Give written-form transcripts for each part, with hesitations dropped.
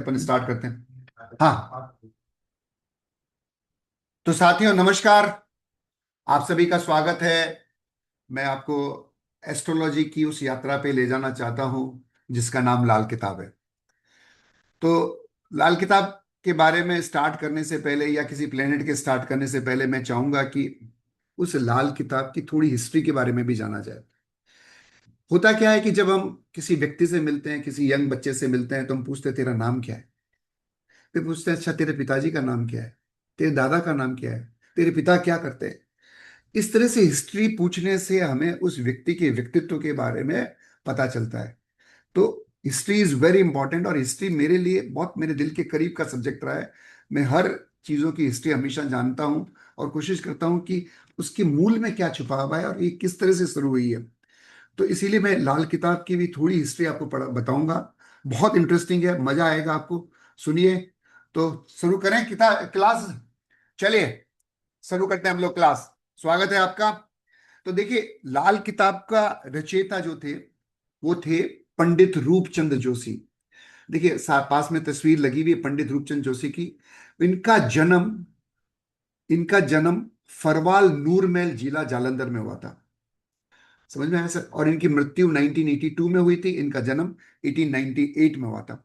अपन start करते हैं। हाँ, तो साथियों नमस्कार। आप सभी का स्वागत है। मैं आपको एस्ट्रोलॉजी की उस यात्रा पे ले जाना चाहता हूं जिसका नाम लाल किताब है। तो लाल किताब के बारे में स्टार्ट करने से पहले या किसी प्लेनेट के स्टार्ट करने से पहले मैं चाहूंगा कि उस लाल किताब की थोड़ी हिस्ट्री के बारे में भी जाना जाए। होता क्या है कि जब हम किसी व्यक्ति से मिलते हैं, किसी यंग बच्चे से मिलते हैं, तो हम पूछते हैं तेरा नाम क्या है। फिर पूछते हैं अच्छा तेरे पिताजी का नाम क्या है, तेरे दादा का नाम क्या है, तेरे पिता क्या करते हैं। इस तरह से हिस्ट्री पूछने से हमें उस व्यक्ति के व्यक्तित्व के बारे में पता चलता है। तो हिस्ट्री इज वेरी इंपॉर्टेंट और हिस्ट्री मेरे लिए बहुत मेरे दिल के करीब का सब्जेक्ट रहा है। मैं हर चीज़ों की हिस्ट्री हमेशा जानता हूँ और कोशिश करता हूँ कि उसके मूल में क्या छुपा हुआ है और ये किस तरह से शुरू हुई है। तो इसीलिए मैं लाल किताब की भी थोड़ी हिस्ट्री आपको पढ़ा बताऊंगा। बहुत इंटरेस्टिंग है, मजा आएगा आपको। सुनिए। तो शुरू करें किताब क्लास। चलिए शुरू करते हैं हम लोग क्लास। स्वागत है आपका। तो देखिए, लाल किताब का रचयिता जो थे वो थे पंडित रूपचंद जोशी। देखिए पास में तस्वीर लगी हुई है पंडित रूपचंद जोशी की। इनका जन्म इनका जन्म फरवाल नूरमहल जिला जालंधर में हुआ था। समझ में आया सर? और इनकी मृत्यु 1982 में हुई थी, इनका जन्म 1898 में हुआ था।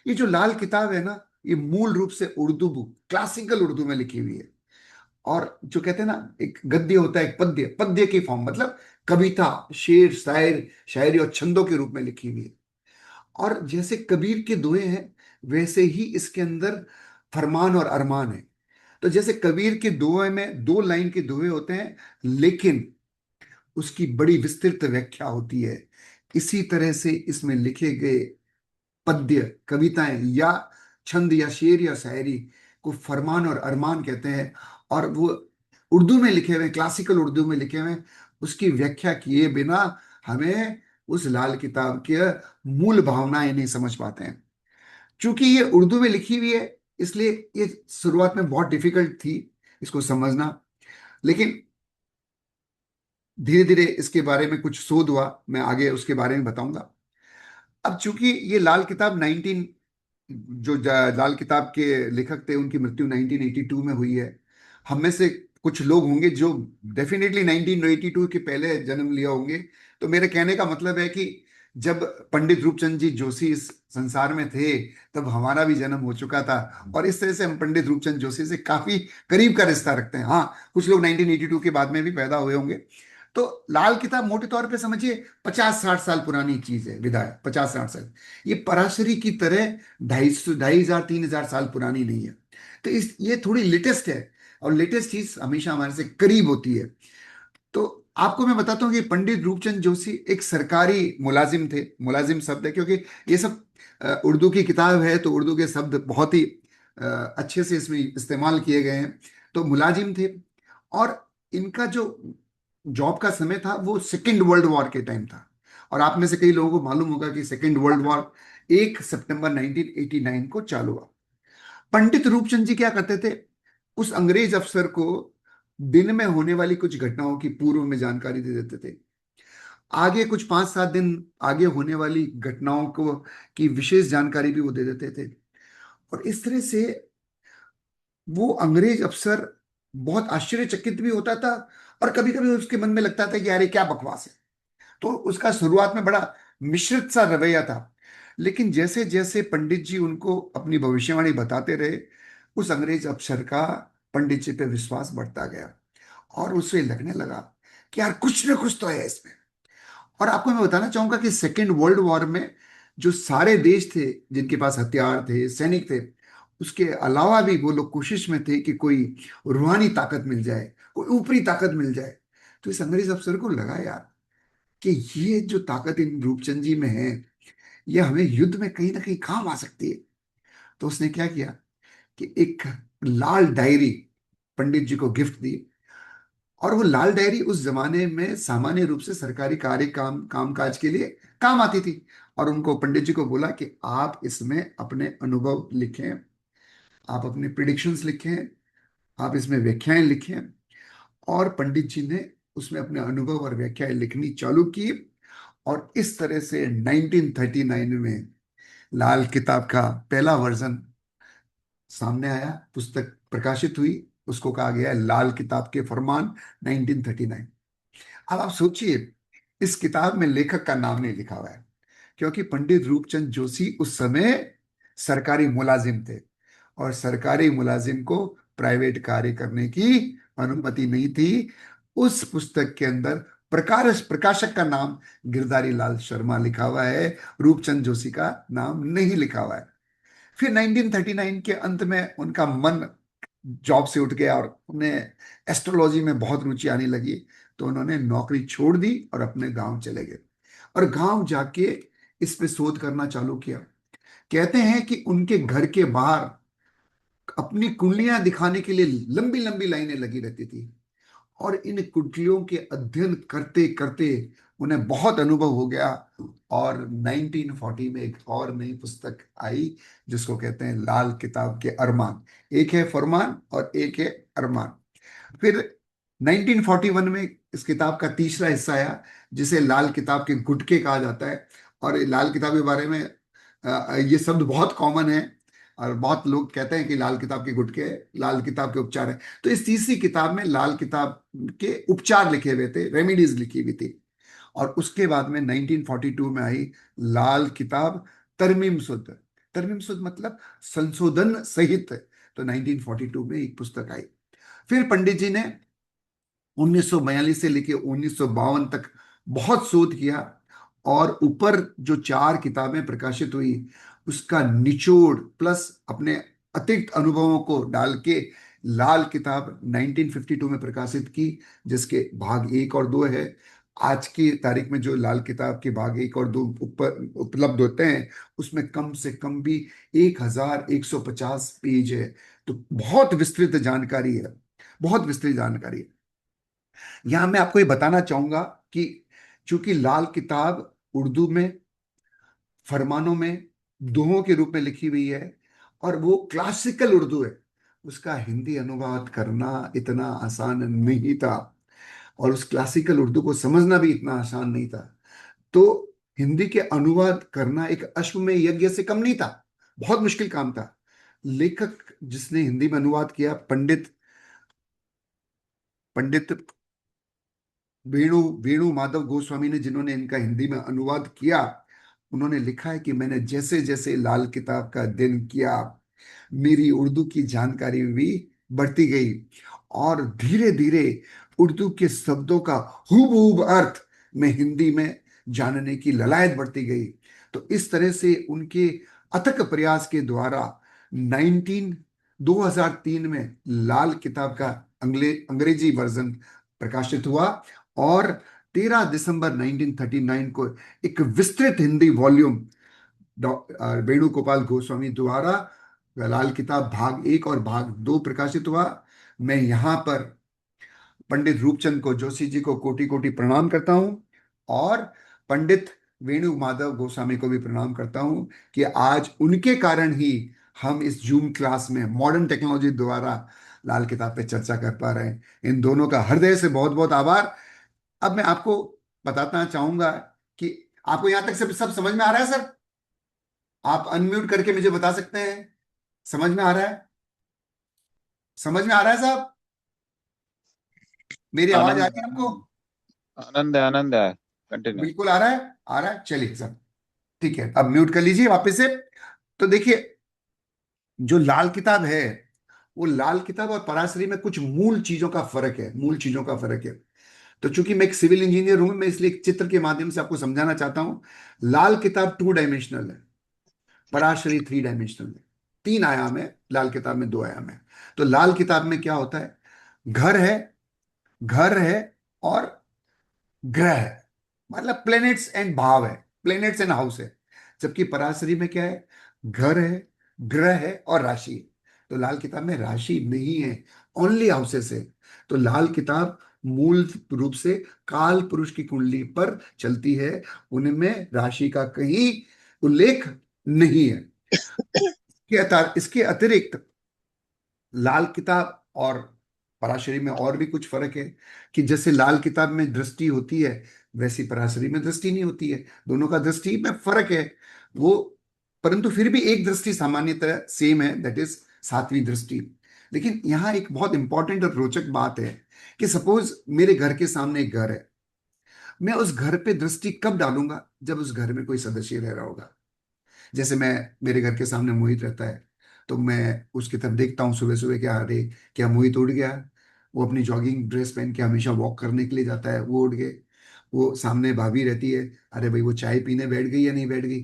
ये जो लाल किताब है ना, ये मूल रूप से उर्दू बुक, क्लासिकल उर्दू में लिखी हुई है। और जो कहते हैं ना, एक गद्य होता है, एक पद्य, पद्य की फॉर्म मतलब कविता, शेर, शायर, शायरी और छंदों के रूप में लिखी हुई है। और जैसे कबीर के दोहे हैं, वैसे ही इसके अंदर फरमान और अरमान है। तो जैसे कबीर के दोहे में 2 लाइन के दोहे होते हैं, लेकिन उसकी बड़ी विस्तृत व्याख्या होती है। इसी तरह से इसमें लिखे गए पद्य, कविताएं या छंद या शेर या शायरी को फरमान और अरमान कहते हैं। और वो उर्दू में लिखे हुए, क्लासिकल उर्दू में लिखे हुए, उसकी व्याख्या किए बिना हमें उस लाल किताब के मूल भावनाएं नहीं समझ पाते हैं। चूंकि ये उर्दू में लिखी हुई है, इसलिए ये शुरुआत में बहुत डिफिकल्ट थी इसको समझना। लेकिन धीरे धीरे इसके बारे में कुछ शोध हुआ, मैं आगे उसके बारे में बताऊंगा। अब चूंकि ये लाल किताब 19 लाल किताब के लेखक थे, उनकी मृत्यु 1982 में हुई है। हम में से कुछ लोग होंगे जो डेफिनेटली 1982 के पहले जन्म लिया होंगे। तो मेरे कहने का मतलब है कि जब पंडित रूपचंद जी जोशी इस संसार में थे, तब हमारा भी जन्म हो चुका था। और इस तरह से हम पंडित रूपचंद जोशी से काफी करीब का रिश्ता रखते हैं। हाँ, कुछ लोग 1982 के बाद में भी पैदा हुए होंगे। तो लाल किताब मोटे तौर पे समझिए 50-60 साल पुरानी चीज है, विधा है 50-60 साल। ये पराशरी की तरह 250, 2,500, 3,000 साल पुरानी नहीं है। तो इस ये थोड़ी लेटेस्ट है। और लेटेस्ट चीज हमेशा हमारे से करीब होती है। तो आपको मैं बताता हूँ कि पंडित रूपचंद जोशी एक सरकारी मुलाजिम थे। मुलाजिम शब्द है क्योंकि ये सब उर्दू की किताब है, तो उर्दू के शब्द बहुत ही अच्छे से इसमें इस्तेमाल किए गए हैं। तो मुलाजिम थे। और इनका जो जॉब का समय था वो सेकेंड वर्ल्ड वॉर के टाइम था। और आप में से कई लोगों को मालूम होगा कि सेकेंड वर्ल्ड वॉर 1 सितंबर 1989 को चालू हुआ। पंडित रूपचंद जी क्या करते थे, उस अंग्रेज अफसर को दिन में होने वाली कुछ घटनाओं की पूर्व में जानकारी दे देते थे। आगे कुछ 5-7 दिन आगे होने वाली घटनाओं को की विशेष जानकारी भी वो दे देते थे। और इस तरह से वो अंग्रेज अफसर बहुत आश्चर्यचकित भी होता था। और कभी कभी उसके मन में लगता था कि यार ये क्या बकवास है। तो उसका शुरुआत में बड़ा मिश्रित सा रवैया था। लेकिन जैसे जैसे पंडित जी उनको अपनी भविष्यवाणी बताते रहे, उस अंग्रेज अफसर का पंडित जी पे विश्वास बढ़ता गया। और उसे लगने लगा कि यार कुछ ना कुछ तो है इसमें। और आपको मैं बताना चाहूंगा कि सेकेंड वर्ल्ड वॉर में जो सारे देश थे जिनके पास हथियार थे, सैनिक थे, उसके अलावा भी वो लोग कोशिश में थे कि कोई रूहानी ताकत मिल जाए, कोई ऊपरी ताकत मिल जाए। तो इस अंग्रेज अफसर को लगा यार कि ये जो ताकत इन रूपचंद जी में है, ये हमें युद्ध में कहीं ना कहीं काम आ सकती है। तो उसने क्या किया कि एक लाल डायरी पंडित जी को गिफ्ट दी। और वो लाल डायरी उस जमाने में सामान्य रूप से सरकारी कार्य काम काज के लिए काम आती थी। और उनको पंडित जी को बोला कि आप इसमें अपने अनुभव लिखें, आप अपने प्रिडिक्शंस लिखें, आप इसमें व्याख्याएं लिखें। और पंडित जी ने उसमें अपने अनुभव और व्याख्याएं लिखनी चालू की। और इस तरह से 1939 में लाल किताब का पहला वर्जन सामने आया, पुस्तक प्रकाशित हुई, उसको कहा गया है लाल किताब के फरमान, 1939। अब आप सोचिए, इस किताब में लेखक का नाम नहीं लिखा हुआ है, क्योंकि पंडित रूपचंद जोशी उस समय सरकारी मुलाजिम थे, और सरकारी मुलाजिम को प्राइवेट कार्य करने की अनुमति नहीं थी। उस पुस्तक के अंदर प्रकाशक का नाम गिरधारी लाल शर्मा लिखा हुआ है, रूपचंद जोशी का नाम नहीं लिखा हुआ है। फिर 1939 के अंत में उनका मन जॉब से उठ गया और उन्हें एस्ट्रोलॉजी में बहुत रुचि आने लगी, तो उन्होंने नौकरी छोड़ दी और अपने गांव चले गए, और गांव जाके इस पे शोध करना चालू किया। कहते हैं कि उनके घर के बाहर अपनी कुंडलियां दिखाने के लिए लंबी लंबी लाइनें लगी रहती थी, और इन कुंडलियों के अध्ययन करते करते उन्हें बहुत अनुभव हो गया, और 1940 में एक और नई पुस्तक आई, जिसको कहते हैं लाल किताब के अरमान। एक है फरमान और एक है अरमान। फिर 1941 में इस किताब का तीसरा हिस्सा आया, जिसे लाल किताब के गुटके कहा जाता है। और ये लाल किताब के बारे में ये शब्द बहुत कॉमन है, और बहुत लोग कहते हैं कि लाल किताब के गुटके लाल किताब के उपचार है। तो इस तीसरी किताब में लाल किताब के उपचार लिखे हुए थे, रेमेडीज लिखी हुई थी। और उसके बाद में 1942 में आई लाल किताब तरमीम शुद्ध। तरमीम शुद्ध मतलब संशोधन सहित। तो 1942 में एक पुस्तक आई। फिर पंडित जी ने 1942 से लेकर 1952 तक बहुत शोध किया, और ऊपर जो चार किताबें प्रकाशित हुई, उसका निचोड़ प्लस अपने अतिरिक्त अनुभवों को डाल के लाल किताब 1952 में प्रकाशित की, जिसके भाग एक और दो है। आज की तारीख में जो लाल किताब के भाग एक और दो ऊपर उपलब्ध होते हैं, उसमें कम से कम भी 1150 पेज है। तो बहुत विस्तृत जानकारी है, बहुत विस्तृत जानकारी है। यहां मैं आपको ये बताना चाहूंगा कि चूंकि लाल किताब उर्दू में फरमानों में दोहों के रूप में लिखी हुई है, और वो क्लासिकल उर्दू है, उसका हिंदी अनुवाद करना इतना आसान नहीं था, और उस क्लासिकल उर्दू को समझना भी इतना आसान नहीं था। तो हिंदी के अनुवाद करना एक अश्वमेध यज्ञ से कम नहीं था, बहुत मुश्किल काम था। लेखक जिसने हिंदी में अनुवाद किया, पंडित पंडित वेणु वेणु माधव गोस्वामी ने, जिन्होंने इनका हिंदी में अनुवाद किया, उन्होंने लिखा है कि मैंने जैसे जैसे लाल किताब का अध्ययन किया, मेरी उर्दू की जानकारी भी बढ़ती गई, और धीरे धीरे उर्दू के शब्दों का हूबहू अर्थ में हिंदी में जानने की ललायत बढ़ती गई। तो इस तरह से उनके अथक प्रयास के द्वारा 19 2003 में लाल किताब का अंग्रेजी वर्जन प्रकाशित हुआ, और 13 दिसंबर 1939 को एक विस्तृत हिंदी वॉल्यूम वेणुगोपाल गोस्वामी द्वारा लाल किताब भाग एक और भाग दो प्रकाशित हुआ। मैं यहाँ पर पंडित रूपचंद को जोशी जी को कोटि कोटि प्रणाम करता हूँ, और पंडित वेणु माधव गोस्वामी को भी प्रणाम करता हूँ कि आज उनके कारण ही हम इस जूम क्लास में मॉडर्न टेक्नोलॉजी द्वारा लाल किताब पे चर्चा कर पा रहे हैं। इन दोनों का हृदय से बहुत बहुत आभार। अब मैं आपको बताना चाहूंगा कि आपको यहां तक सब समझ में आ रहा है सर? आप अनम्यूट करके मुझे बता सकते हैं, समझ में आ रहा है? समझ में आ रहा है साहब? मेरी आवाज आ आनंद रही है आपको? आनंद है। कंटिन्यू। बिल्कुल आ रहा है, आ रहा है, चलिए सर। ठीक है, अब म्यूट कर लीजिए वापस से। तो देखिए, जो लाल किताब है, वो लाल किताब और पराशरी में कुछ मूल चीजों का फर्क है, मूल चीजों का फर्क है। तो चूंकि मैं एक सिविल इंजीनियर हूं, मैं इसलिए एक चित्र के माध्यम से आपको समझाना चाहता हूं। लाल किताब 2 डायमेंशनल है, पराशरी 3 डायमेंशनल है। 3 आयाम है, लाल किताब में 2 आयाम है। तो लाल किताब में क्या होता है? घर है, घर है, और ग्रह है, मतलब प्लैनेट्स एंड भाव है, प्लैनेट्स एंड हाउस है। जबकि पराशरी में क्या है? घर है, ग्रह है, और राशि है। तो लाल किताब में राशि नहीं है, ओनली हाउसेस है। तो लाल किताब मूल रूप से काल पुरुष की कुंडली पर चलती है, उनमें राशि का कहीं उल्लेख नहीं है। इसके अतिरिक्त लाल किताब और पराशरी में और भी कुछ फर्क है, कि जैसे लाल किताब में दृष्टि होती है, वैसी पराशरी में दृष्टि नहीं होती है। दोनों का दृष्टि में फर्क है। वो परंतु फिर भी एक दृष्टि सामान्यतः सेम है, दैट इज सातवीं दृष्टि। लेकिन यहाँ एक बहुत इंपॉर्टेंट और रोचक बात है कि सपोज मेरे घर के सामने एक घर है, मैं उस घर पे दृष्टि कब डालूंगा? जब उस घर में कोई सदस्य रह रहा होगा। जैसे मैं, मेरे घर के सामने मोहित रहता है, तो मैं उसकी तरफ देखता हूँ सुबह सुबह, क्या अरे क्या मोहित उठ गया, वो अपनी जॉगिंग ड्रेस पहन के हमेशा वॉक करने के लिए जाता है, वो उठ गए। वो सामने भाभी रहती है, अरे भाई वो चाय पीने बैठ गई या नहीं बैठ गई।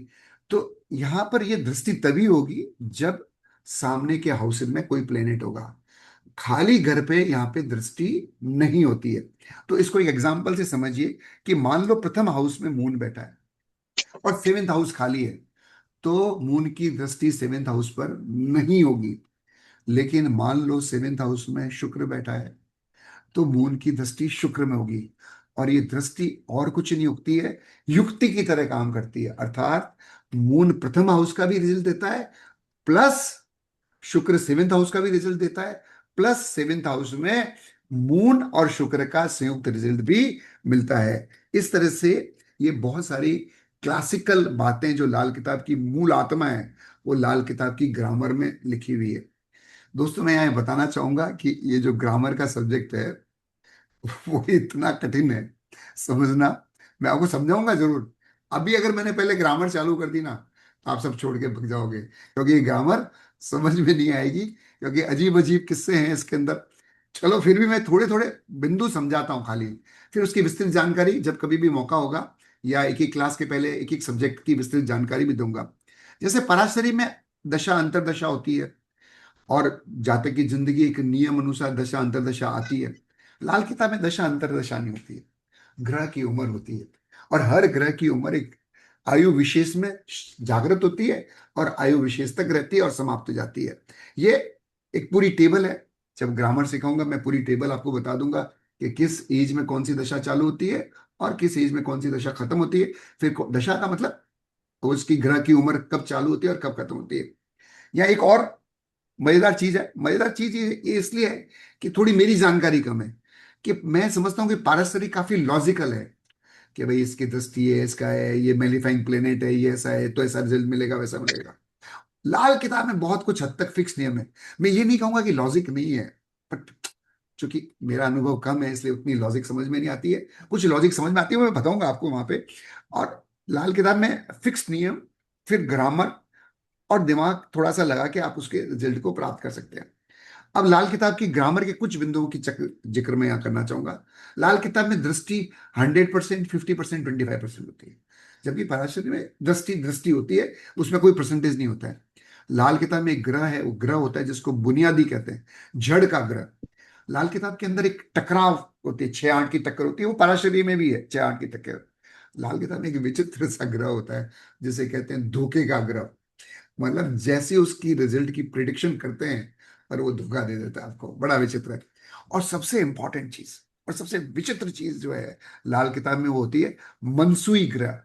तो यहाँ पर ये दृष्टि तभी होगी जब सामने के हाउस में कोई प्लेनेट होगा। खाली घर पे यहाँ पे दृष्टि नहीं होती है। तो इसको एक एग्जांपल से समझिए कि मान लो प्रथम हाउस में मून बैठा है और सेवेंथ हाउस खाली है, तो मून की दृष्टि सेवेंथ हाउस पर नहीं होगी। लेकिन मान लो सेवेंथ हाउस में शुक्र बैठा है, तो मून की दृष्टि शुक्र में होगी। और ये दृष्टि और कुछ नहीं उगती है, युक्ति की तरह काम करती है। अर्थात मून प्रथम हाउस का भी रिजल्ट देता है, प्लस शुक्र सेवेंथ हाउस का भी रिजल्ट देता है, प्लस सेवेंथ हाउस में मून और शुक्र का संयुक्त रिजल्ट भी मिलता है। इस तरह से ये बहुत सारी क्लासिकल बातें जो लाल किताब की मूल आत्मा है, वो लाल किताब की ग्रामर में लिखी हुई है। दोस्तों, मैं यहाँ बताना चाहूंगा कि ये जो ग्रामर का सब्जेक्ट है वो इतना कठिन है समझना। मैं आपको समझाऊंगा जरूर। अभी अगर मैंने पहले ग्रामर चालू कर दी ना, तो आप सब छोड़ के भग जाओगे, क्योंकि ये ग्रामर समझ में नहीं आएगी, क्योंकि अजीब अजीब किस्से हैं इसके अंदर। चलो फिर भी मैं थोड़े थोड़े बिंदु समझाता हूँ खाली, फिर उसकी विस्तृत जानकारी जब कभी भी मौका होगा, या एक एक क्लास के पहले एक एक सब्जेक्ट की विस्तृत जानकारी भी दूंगा। जैसे पराशरी में दशा अंतरदशा होती है, और जातक की जिंदगी एक नियम अनुसार दशा अंतरदशा आती है। लाल किताब में दशा अंतरदशा नहीं होती है, ग्रह की उम्र होती है। और हर ग्रह की उम्र एक आयु विशेष में जागृत होती है, और आयु विशेष तक रहती है और समाप्त हो जाती है। ये एक पूरी टेबल है। जब ग्रामर सिखाऊंगा मैं पूरी टेबल आपको बता दूंगा कि किस एज में कौन सी दशा चालू होती है और किस एज में कौन सी दशा खत्म होती है। फिर दशा का मतलब तो उसकी ग्रह की उम्र कब चालू होती है और कब खत्म होती है। या एक और मजेदार चीज है, मजेदार चीज ये इसलिए है कि थोड़ी मेरी जानकारी कम है, कि मैं समझता हूँ कि पारस्परिक काफी लॉजिकल है, कि भाई इसकी दृष्टि है, इसका है, ये मेलिफाइंग प्लेनेट है, ये ऐसा है तो ऐसा रिजल्ट मिलेगा, वैसा मिलेगा। लाल किताब में बहुत कुछ हद तक फिक्स नियम है। मैं ये नहीं कहूंगा कि लॉजिक नहीं है, बट चूंकि मेरा अनुभव कम है इसलिए उतनी लॉजिक समझ में नहीं आती है। कुछ लॉजिक समझ में आती है, वो मैं बताऊंगा आपको वहां पे। और लाल किताब में फिक्स नियम, फिर ग्रामर और दिमाग थोड़ा सा लगा के आप उसके रिजल्ट को प्राप्त कर सकते हैं। अब लाल किताब की ग्रामर के कुछ बिंदुओं की जिक्र मैं यहाँ करना चाहूंगा। लाल किताब में दृष्टि 100%, 50%, 25% होती है, जबकि पराशरी में दृष्टि दृष्टि होती है, उसमें कोई परसेंटेज नहीं होता है। लाल किताब में एक ग्रह है, वो ग्रह होता है जिसको बुनियादी कहते हैं, जड़ का ग्रह। लाल किताब के अंदर एक टकराव होती है, 6-8 की टक्कर होती है, वो पराशरी में भी है 6-8 की टक्कर। लाल किताब में एक विचित्र सा ग्रह होता है जिसे कहते हैं धोखे का ग्रह। मतलब जैसे उसकी रिजल्ट की प्रिडिक्शन करते हैं, पर वो धोखा दे देता है आपको, बड़ा विचित्र है। और सबसे इंपॉर्टेंट चीज और सबसे विचित्र चीज जो है लाल किताब में, वो होती है मनसूई ग्रह।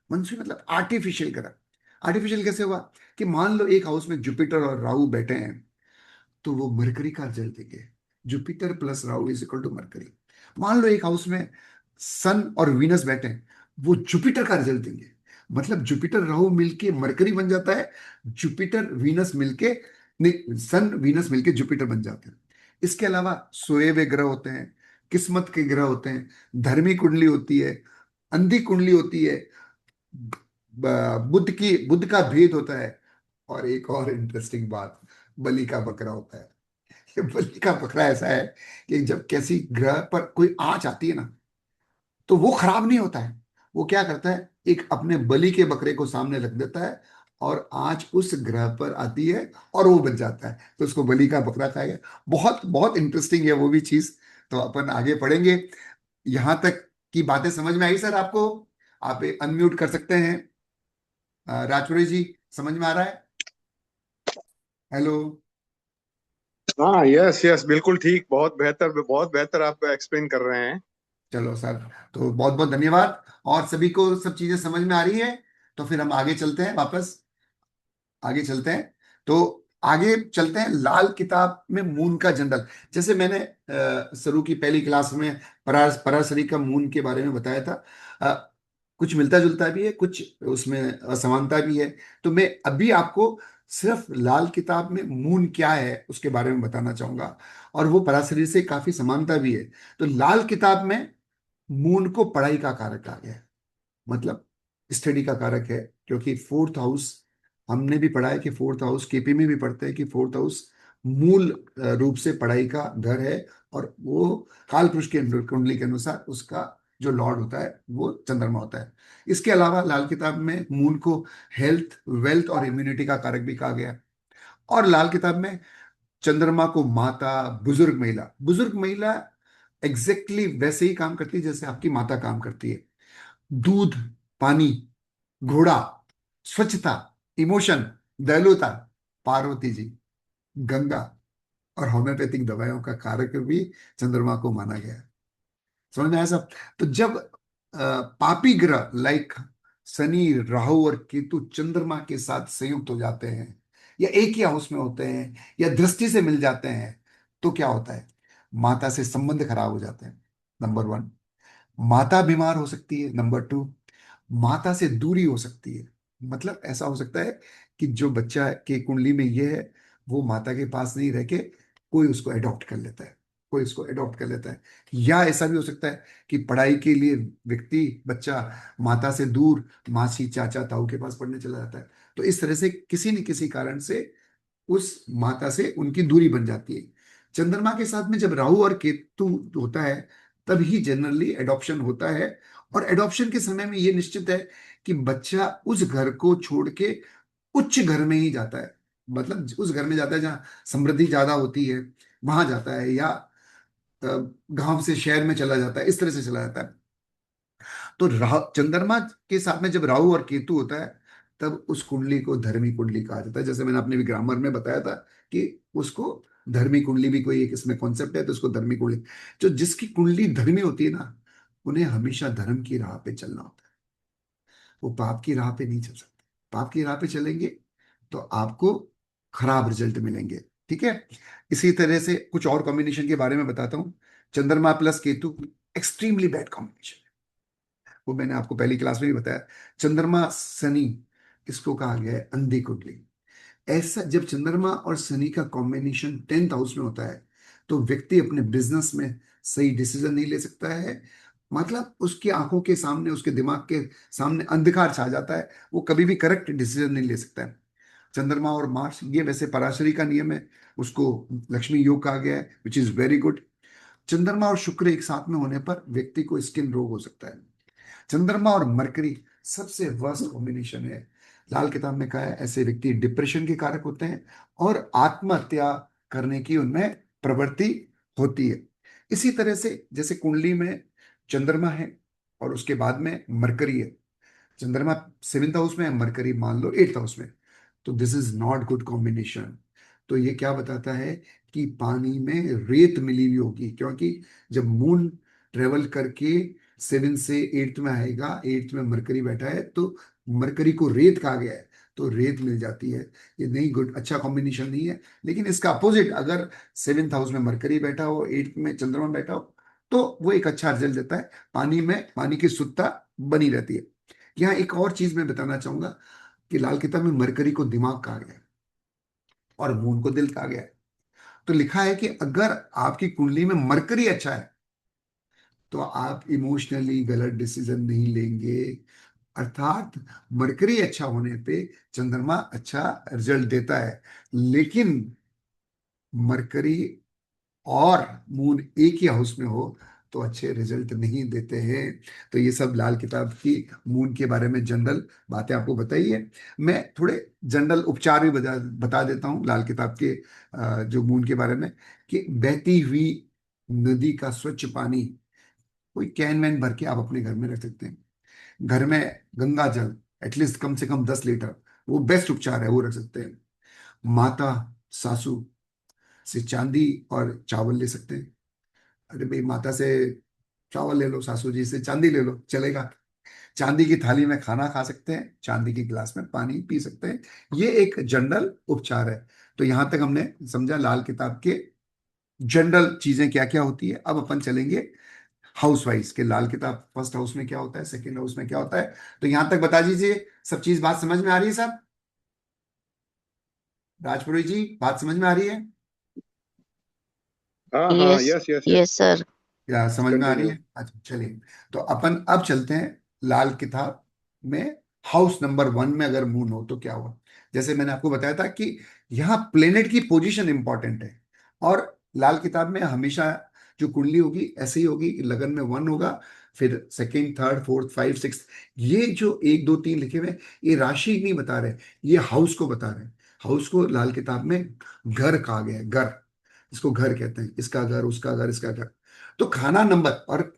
मनसूई मतलब आर्टिफिशियल ग्रह। आर्टिफिशियल कैसे हुआ? कि मान लो एक हाउस में जुपिटर और राहु बैठे हैं, तो वो मरकरी का रिजल्ट देंगे। Jupiter plus Rahu is equal to Mercury. मान लो एक हाउस में सन और वीनस बैठे हैं, वो जुपिटर का रिजल्ट देंगे। मतलब जुपिटर राहु मिलके मरकरी बन जाता है, जुपिटर वीनस मिलके नहीं, सन वीनस मिलके जुपिटर बन जाते हैं। इसके अलावा सोए हुए ग्रह होते हैं, किस्मत के ग्रह होते हैं, धर्मी कुंडली होती है, अंधी कुंडली होती है, बुद्ध का भेद होता है। और एक और इंटरेस्टिंग बात, बलि का बकरा होता है। ये बलि का बकरा ऐसा है कि जब किसी ग्रह पर कोई आंच आती है ना, तो वो खराब नहीं होता है। वो क्या करता है, एक अपने बलि के बकरे को सामने रख देता है, और आंच उस ग्रह पर आती है और वो बच जाता है, तो उसको बलि का बकरा कहा गया। बहुत बहुत इंटरेस्टिंग है वो भी चीज। तो अपन आगे पढ़ेंगे। यहां तक की बातें समझ में आई सर आपको? आप अनम्यूट कर सकते हैं। राजपुरी जी, समझ में आ रहा है? हेलो। हाँ, यस यस, बिल्कुल ठीक। बहुत बेहतर आप एक्सप्लेन कर रहे हैं। चलो सर, तो बहुत बहुत धन्यवाद। और सभी को सब चीजें समझ में आ रही है? तो फिर हम आगे चलते हैं, वापस आगे चलते हैं। तो आगे चलते हैं लाल किताब में मून का जनरल। जैसे मैंने शुरू की पहली क्लास में पराशरी का मून के बारे में बताया था। कुछ मिलता जुलता भी है, कुछ उसमें असमानता भी है। तो मैं अभी आपको सिर्फ लाल किताब में मून क्या है उसके बारे में बताना चाहूंगा, और वो पराशरीर से काफी समानता भी है। तो लाल किताब में मून को पढ़ाई का कारक कहा गया है, मतलब स्टडी का कारक है, क्योंकि फोर्थ हाउस, हमने भी पढ़ा है कि फोर्थ हाउस, केपी में भी पढ़ते हैं कि फोर्थ हाउस मूल रूप से पढ़ाई का घर है। और वो काल पुरुष की कुंडली के अनुसार उसका जो लॉर्ड होता है वो चंद्रमा होता है। इसके अलावा लाल किताब में मून को हेल्थ, वेल्थ और इम्यूनिटी का कारक भी कहा गया है। और लाल किताब में चंद्रमा को माता, बुजुर्ग महिला एग्जैक्टली वैसे ही काम करती है जैसे आपकी माता काम करती है। दूध, पानी, घोड़ा, स्वच्छता, इमोशन, दयालुता, पार्वती जी, गंगा और होम्योपैथिक दवाइयों का कारक भी चंद्रमा को माना गया है। समझ में आया सब? तो जब पापी ग्रह लाइक शनि, राहु और केतु चंद्रमा के साथ संयुक्त हो जाते हैं, या एक ही हाउस में होते हैं, या दृष्टि से मिल जाते हैं, तो क्या होता है? माता से संबंध खराब हो जाते हैं, नंबर वन। माता बीमार हो सकती है, नंबर टू। माता से दूरी हो सकती है, मतलब ऐसा हो सकता है कि जो बच्चा के कुंडली में ये है वो माता के पास नहीं रह के कोई उसको अडॉप्ट कर लेता है, कोई उसको अडॉप्ट कर लेता है। या ऐसा भी हो सकता है कि पढ़ाई के लिए व्यक्ति, बच्चा माता से दूर मासी, चाचा, ताऊ के पास पढ़ने चला जाता है। तो इस तरह से किसी न किसी कारण से उस माता से उनकी दूरी बन जाती है। चंद्रमा के साथ में जब राहु और केतु होता है तब ही जनरली एडॉप्शन होता है। और एडॉप्शन के समय में ये निश्चित है कि बच्चा उस घर को छोड़ के उच्च घर में ही जाता है, मतलब उस घर में जाता है जहाँ समृद्धि ज्यादा होती है, वहां जाता है, या गांव से शहर में चला जाता है, इस तरह से चला जाता है। तो चंद्रमा के साथ में जब राहु और केतु होता है तब उस कुंडली को धर्मी कुंडली कहा जाता है। जैसे मैंने अपने भी ग्रामर में बताया था कि उसको धर्मी कुंडली भी कोई एक इसमें कॉन्सेप्ट है, तो उसको धर्मी कुंडली, जो जिसकी कुंडली धर्मी होती है ना, उन्हें हमेशा धर्म की राह पे चलना होता है, वो पाप की राह पे नहीं चल सकते। पाप की राह पे चलेंगे तो आपको खराब रिजल्ट मिलेंगे। ठीक है। इसी तरह से कुछ और कॉम्बिनेशन के बारे में बताता हूं। चंद्रमा plus Ketu extremely bad combination, वो मैंने आपको पहली क्लास में भी बताया। चंद्रमा शनि, इसको कहा गया है अंधी कुंडली। ऐसा जब चंद्रमा और शनि का कॉम्बिनेशन 10th हाउस में होता है तो व्यक्ति अपने बिजनेस में सही डिसीजन नहीं ले सकता है, मतलब उसकी आंखों के सामने, उसके दिमाग के सामने अंधकार छा जाता है, वो कभी भी करेक्ट डिसीजन नहीं ले सकता है। चंद्रमा और मार्स, ये वैसे पराशरी का नियम है, उसको लक्ष्मी योग कहा गया है, विच इज वेरी गुड। चंद्रमा और शुक्र एक साथ में होने पर व्यक्ति को स्किन रोग हो सकता है। चंद्रमा और मरकरी सबसे वर्स्ट कॉम्बिनेशन है। लाल किताब में कहा है ऐसे व्यक्ति डिप्रेशन के कारक होते हैं और आत्महत्या करने की उनमें प्रवृत्ति होती है। इसी तरह से जैसे कुंडली में चंद्रमा है और उसके बाद में मरकरी है, चंद्रमा 7th हाउस में है, मरकरी मान लो 8th हाउस में, तो this is not good combination. तो ये क्या बताता है कि पानी में रेत मिली हुई होगी, क्योंकि जब मून ट्रेवल करके 7 से 8th में आएगा, 8th में मरकरी बैठा है, तो मरकरी को रेत कहा गया है, तो रेत मिल जाती है। ये नहीं गुड, अच्छा कॉम्बिनेशन नहीं है। लेकिन इसका अपोजिट, अगर 7th हाउस में मरकरी बैठा हो, 8th में चंद्रमा बैठा हो, तो वो एक अच्छा रिजल्ट देता है। पानी में पानी की शुद्धता बनी रहती है। यहाँ एक और चीज मैं बताना चाहूंगा कि लाल किताब में मरकरी को दिमाग कहा गया है और मून को दिल कहा गया है। तो लिखा है कि अगर आपकी कुंडली में मरकरी अच्छा है तो आप इमोशनली गलत डिसीजन नहीं लेंगे, अर्थात मरकरी अच्छा होने पे चंद्रमा अच्छा रिजल्ट देता है। लेकिन मरकरी और मून एक ही हाउस में हो तो अच्छे रिजल्ट नहीं देते हैं। तो ये सब लाल किताब की मून के बारे में जनरल बातें आपको बताई है। मैं थोड़े जनरल उपचार भी बता देता हूँ लाल किताब के जो मून के बारे में, कि बहती हुई नदी का स्वच्छ पानी कोई कैन वैन भर के आप अपने घर में रख सकते हैं। घर में गंगा जल एटलीस्ट कम से कम 10 लीटर, वो बेस्ट उपचार है, वो रख सकते हैं। माता, सासू से चांदी और चावल ले सकते हैं। अरे भाई, माता से चावल ले लो, सासू जी से चांदी ले लो, चलेगा। चांदी की थाली में खाना खा सकते हैं, चांदी की गिलास में पानी पी सकते हैं। ये एक जनरल उपचार है। तो यहां तक हमने समझा लाल किताब के जनरल चीजें क्या क्या होती है। अब अपन चलेंगे हाउस वाइज के लाल किताब फर्स्ट हाउस में क्या होता है, सेकंड हाउस में क्या होता है। तो यहां तक बता दीजिए, सब चीज बात समझ में आ रही है साहब? राजपुरी जी, बात समझ में आ रही है? हाँ हाँ, yes yes yes yes, yes sir. या समझ में आ रही कंटिन्यू। है? अच्छा चलिए, तो अपन अब चलते हैं लाल किताब में। हाउस नंबर 1 में अगर मून हो तो क्या हुआ। जैसे मैंने आपको बताया था कि यहाँ प्लेनेट की पोजीशन इंपॉर्टेंट है, और लाल किताब में हमेशा जो कुंडली होगी ऐसे ही होगी कि लगन में 1 होगा, फिर second, third, fourth, five, six. ये जो 1 2 3 लिखे हुए हैं, ये राशि नहीं बता रहे, ये हाउस को बता रहे हैं। हाउस को लाल किताब में घर कहा गया है, घर। इसको घर कहते हैं, इसका घर, उसका घर, इसका घर। तो खाना नंबर, और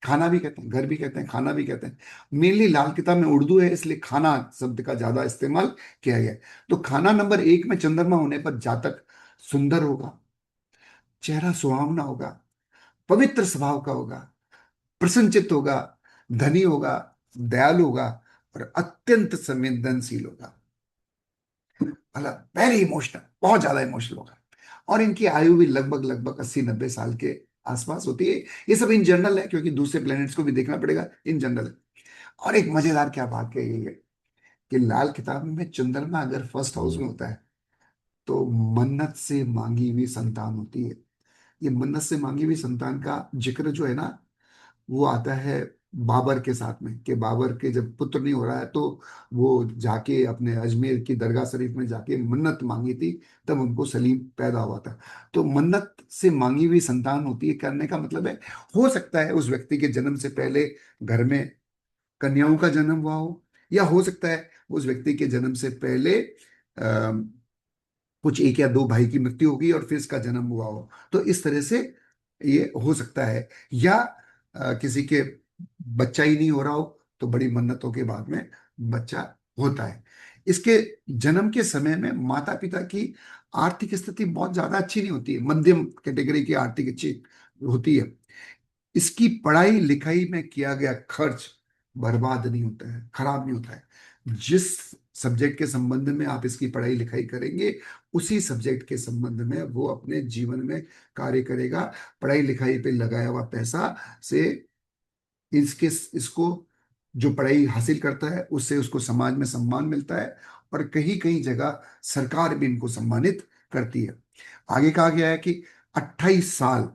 खाना भी कहते हैं, घर भी कहते हैं, खाना भी कहते हैं। मेनली लाल किताब में उर्दू है, इसलिए खाना शब्द का ज्यादा इस्तेमाल किया गया है। तो खाना नंबर 1 में चंद्रमा होने पर जातक सुंदर होगा, चेहरा सुहावना होगा, पवित्र स्वभाव का होगा, प्रसन्नचित्त होगा, धनी होगा, दयालु होगा, और अत्यंत संवेदनशील होगा। मतलब वेरी इमोशनल, बहुत ज्यादा इमोशनल होगा। और इनकी आयु भी लगभग लगभग 80 90 साल के आसपास होती है। ये सब इन जनरल है, क्योंकि दूसरे प्लैनेट्स को भी देखना पड़ेगा, इन जनरल है। और एक मजेदार क्या बात कही है कि लाल किताब में चंद्रमा अगर फर्स्ट हाउस में होता है तो मन्नत से मांगी हुई संतान होती है। ये मन्नत से मांगी हुई संतान का जिक्र जो है ना, वो आता है बाबर के साथ में, कि बाबर के जब पुत्र नहीं हो रहा है तो वो जाके अपने अजमेर की दरगाह शरीफ में जाके मन्नत मांगी थी, तब उनको सलीम पैदा हुआ था। तो मन्नत से मांगी हुई संतान होती है, करने का मतलब है हो सकता है उस व्यक्ति के जन्म से पहले घर में कन्याओं का जन्म हुआ हो, या हो सकता है उस व्यक्ति के जन्म से पहले कुछ 1 या 2 भाई की मृत्यु होगी और फिर इसका जन्म हुआ हो। तो इस तरह से ये हो सकता है। या किसी के बच्चा ही नहीं हो रहा हो तो बड़ी मन्नतों के बाद में बच्चा होता है। इसके जन्म के समय में माता पिता की आर्थिक स्थिति बहुत ज्यादा अच्छी नहीं होती है, मध्यम कैटेगरी की आर्थिक अच्छी होती है। इसकी पढ़ाई लिखाई में किया गया खर्च बर्बाद नहीं होता है, खराब नहीं होता है। जिस सब्जेक्ट के संबंध में आप इसकी पढ़ाई लिखाई करेंगे, उसी सब्जेक्ट के संबंध में वो अपने जीवन में कार्य करेगा। पढ़ाई लिखाई पे लगाया हुआ पैसा से इसके इसको जो पढ़ाई हासिल करता है उससे उसको समाज में सम्मान मिलता है, और कहीं कहीं जगह सरकार भी इनको सम्मानित करती है। आगे कहा गया है कि 28 साल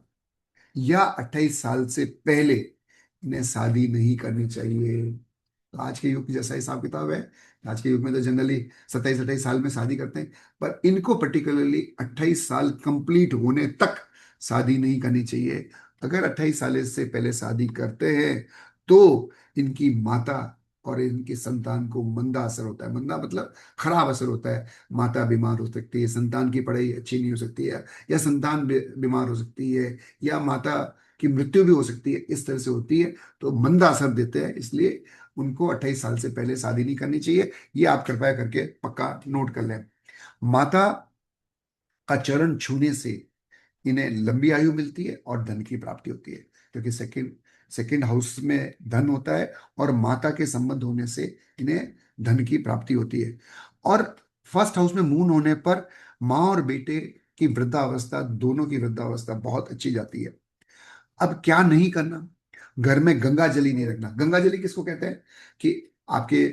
या 28 साल से पहले इन्हें शादी नहीं करनी चाहिए। तो आज के युग जैसा हिसाब किताब है, आज के युग में तो जनरली 27 28 साल में शादी करते हैं, पर इनको पर्टिकुलरली 28 साल कंप्लीट होने तक शादी नहीं करनी चाहिए। अगर 28 साल से पहले शादी करते हैं तो इनकी माता और इनकी संतान को मंदा असर होता है। मंदा मतलब खराब असर होता है। माता बीमार हो सकती है, संतान की पढ़ाई अच्छी नहीं हो सकती है, या संतान बीमार हो सकती है, या माता की मृत्यु भी हो सकती है, इस तरह से होती है। तो मंदा असर देते हैं, इसलिए उनको 28 साल से पहले शादी नहीं करनी चाहिए। ये आप कृपया करके पक्का नोट कर लें। माता का चरण छूने से इन्हें लंबी आयु मिलती है और धन की प्राप्ति होती है, क्योंकि सेकंड सेकंड हाउस में धन होता है, और माता के संबंध होने से इन्हें धन की प्राप्ति होती है। और फर्स्ट हाउस में मून होने पर माँ और बेटे की वृद्धावस्था, दोनों की वृद्धावस्था बहुत अच्छी जाती है। अब क्या नहीं करना, घर में गंगा जली नहीं रखना। गंगा जली किसको कहते हैं कि आपके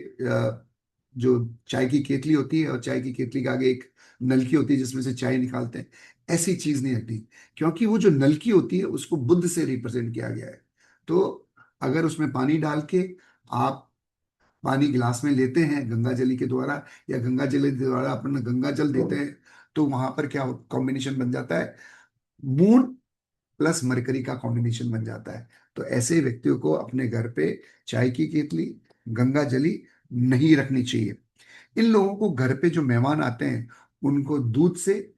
जो चाय की केतली होती है, और चाय की केतली के आगे एक नलकी होती है जिसमें से चाय निकालते हैं, ऐसी चीज नहीं रखनी। क्योंकि वो जो नलकी होती है उसको बुद्ध से रिप्रेजेंट किया गया है। तो अगर उसमें पानी डाल के आप पानी गिलास में लेते हैं गंगा जली के द्वारा, या गंगा जली के द्वारा अपन गंगा जल देते हैं, तो वहां पर क्या कॉम्बिनेशन बन जाता है, मून प्लस मरकरी का कॉम्बिनेशन बन जाता है। तो ऐसे व्यक्तियों को अपने घर पे चाय की केतली, गंगा जली नहीं रखनी चाहिए। इन लोगों को घर पे जो मेहमान आते हैं उनको दूध से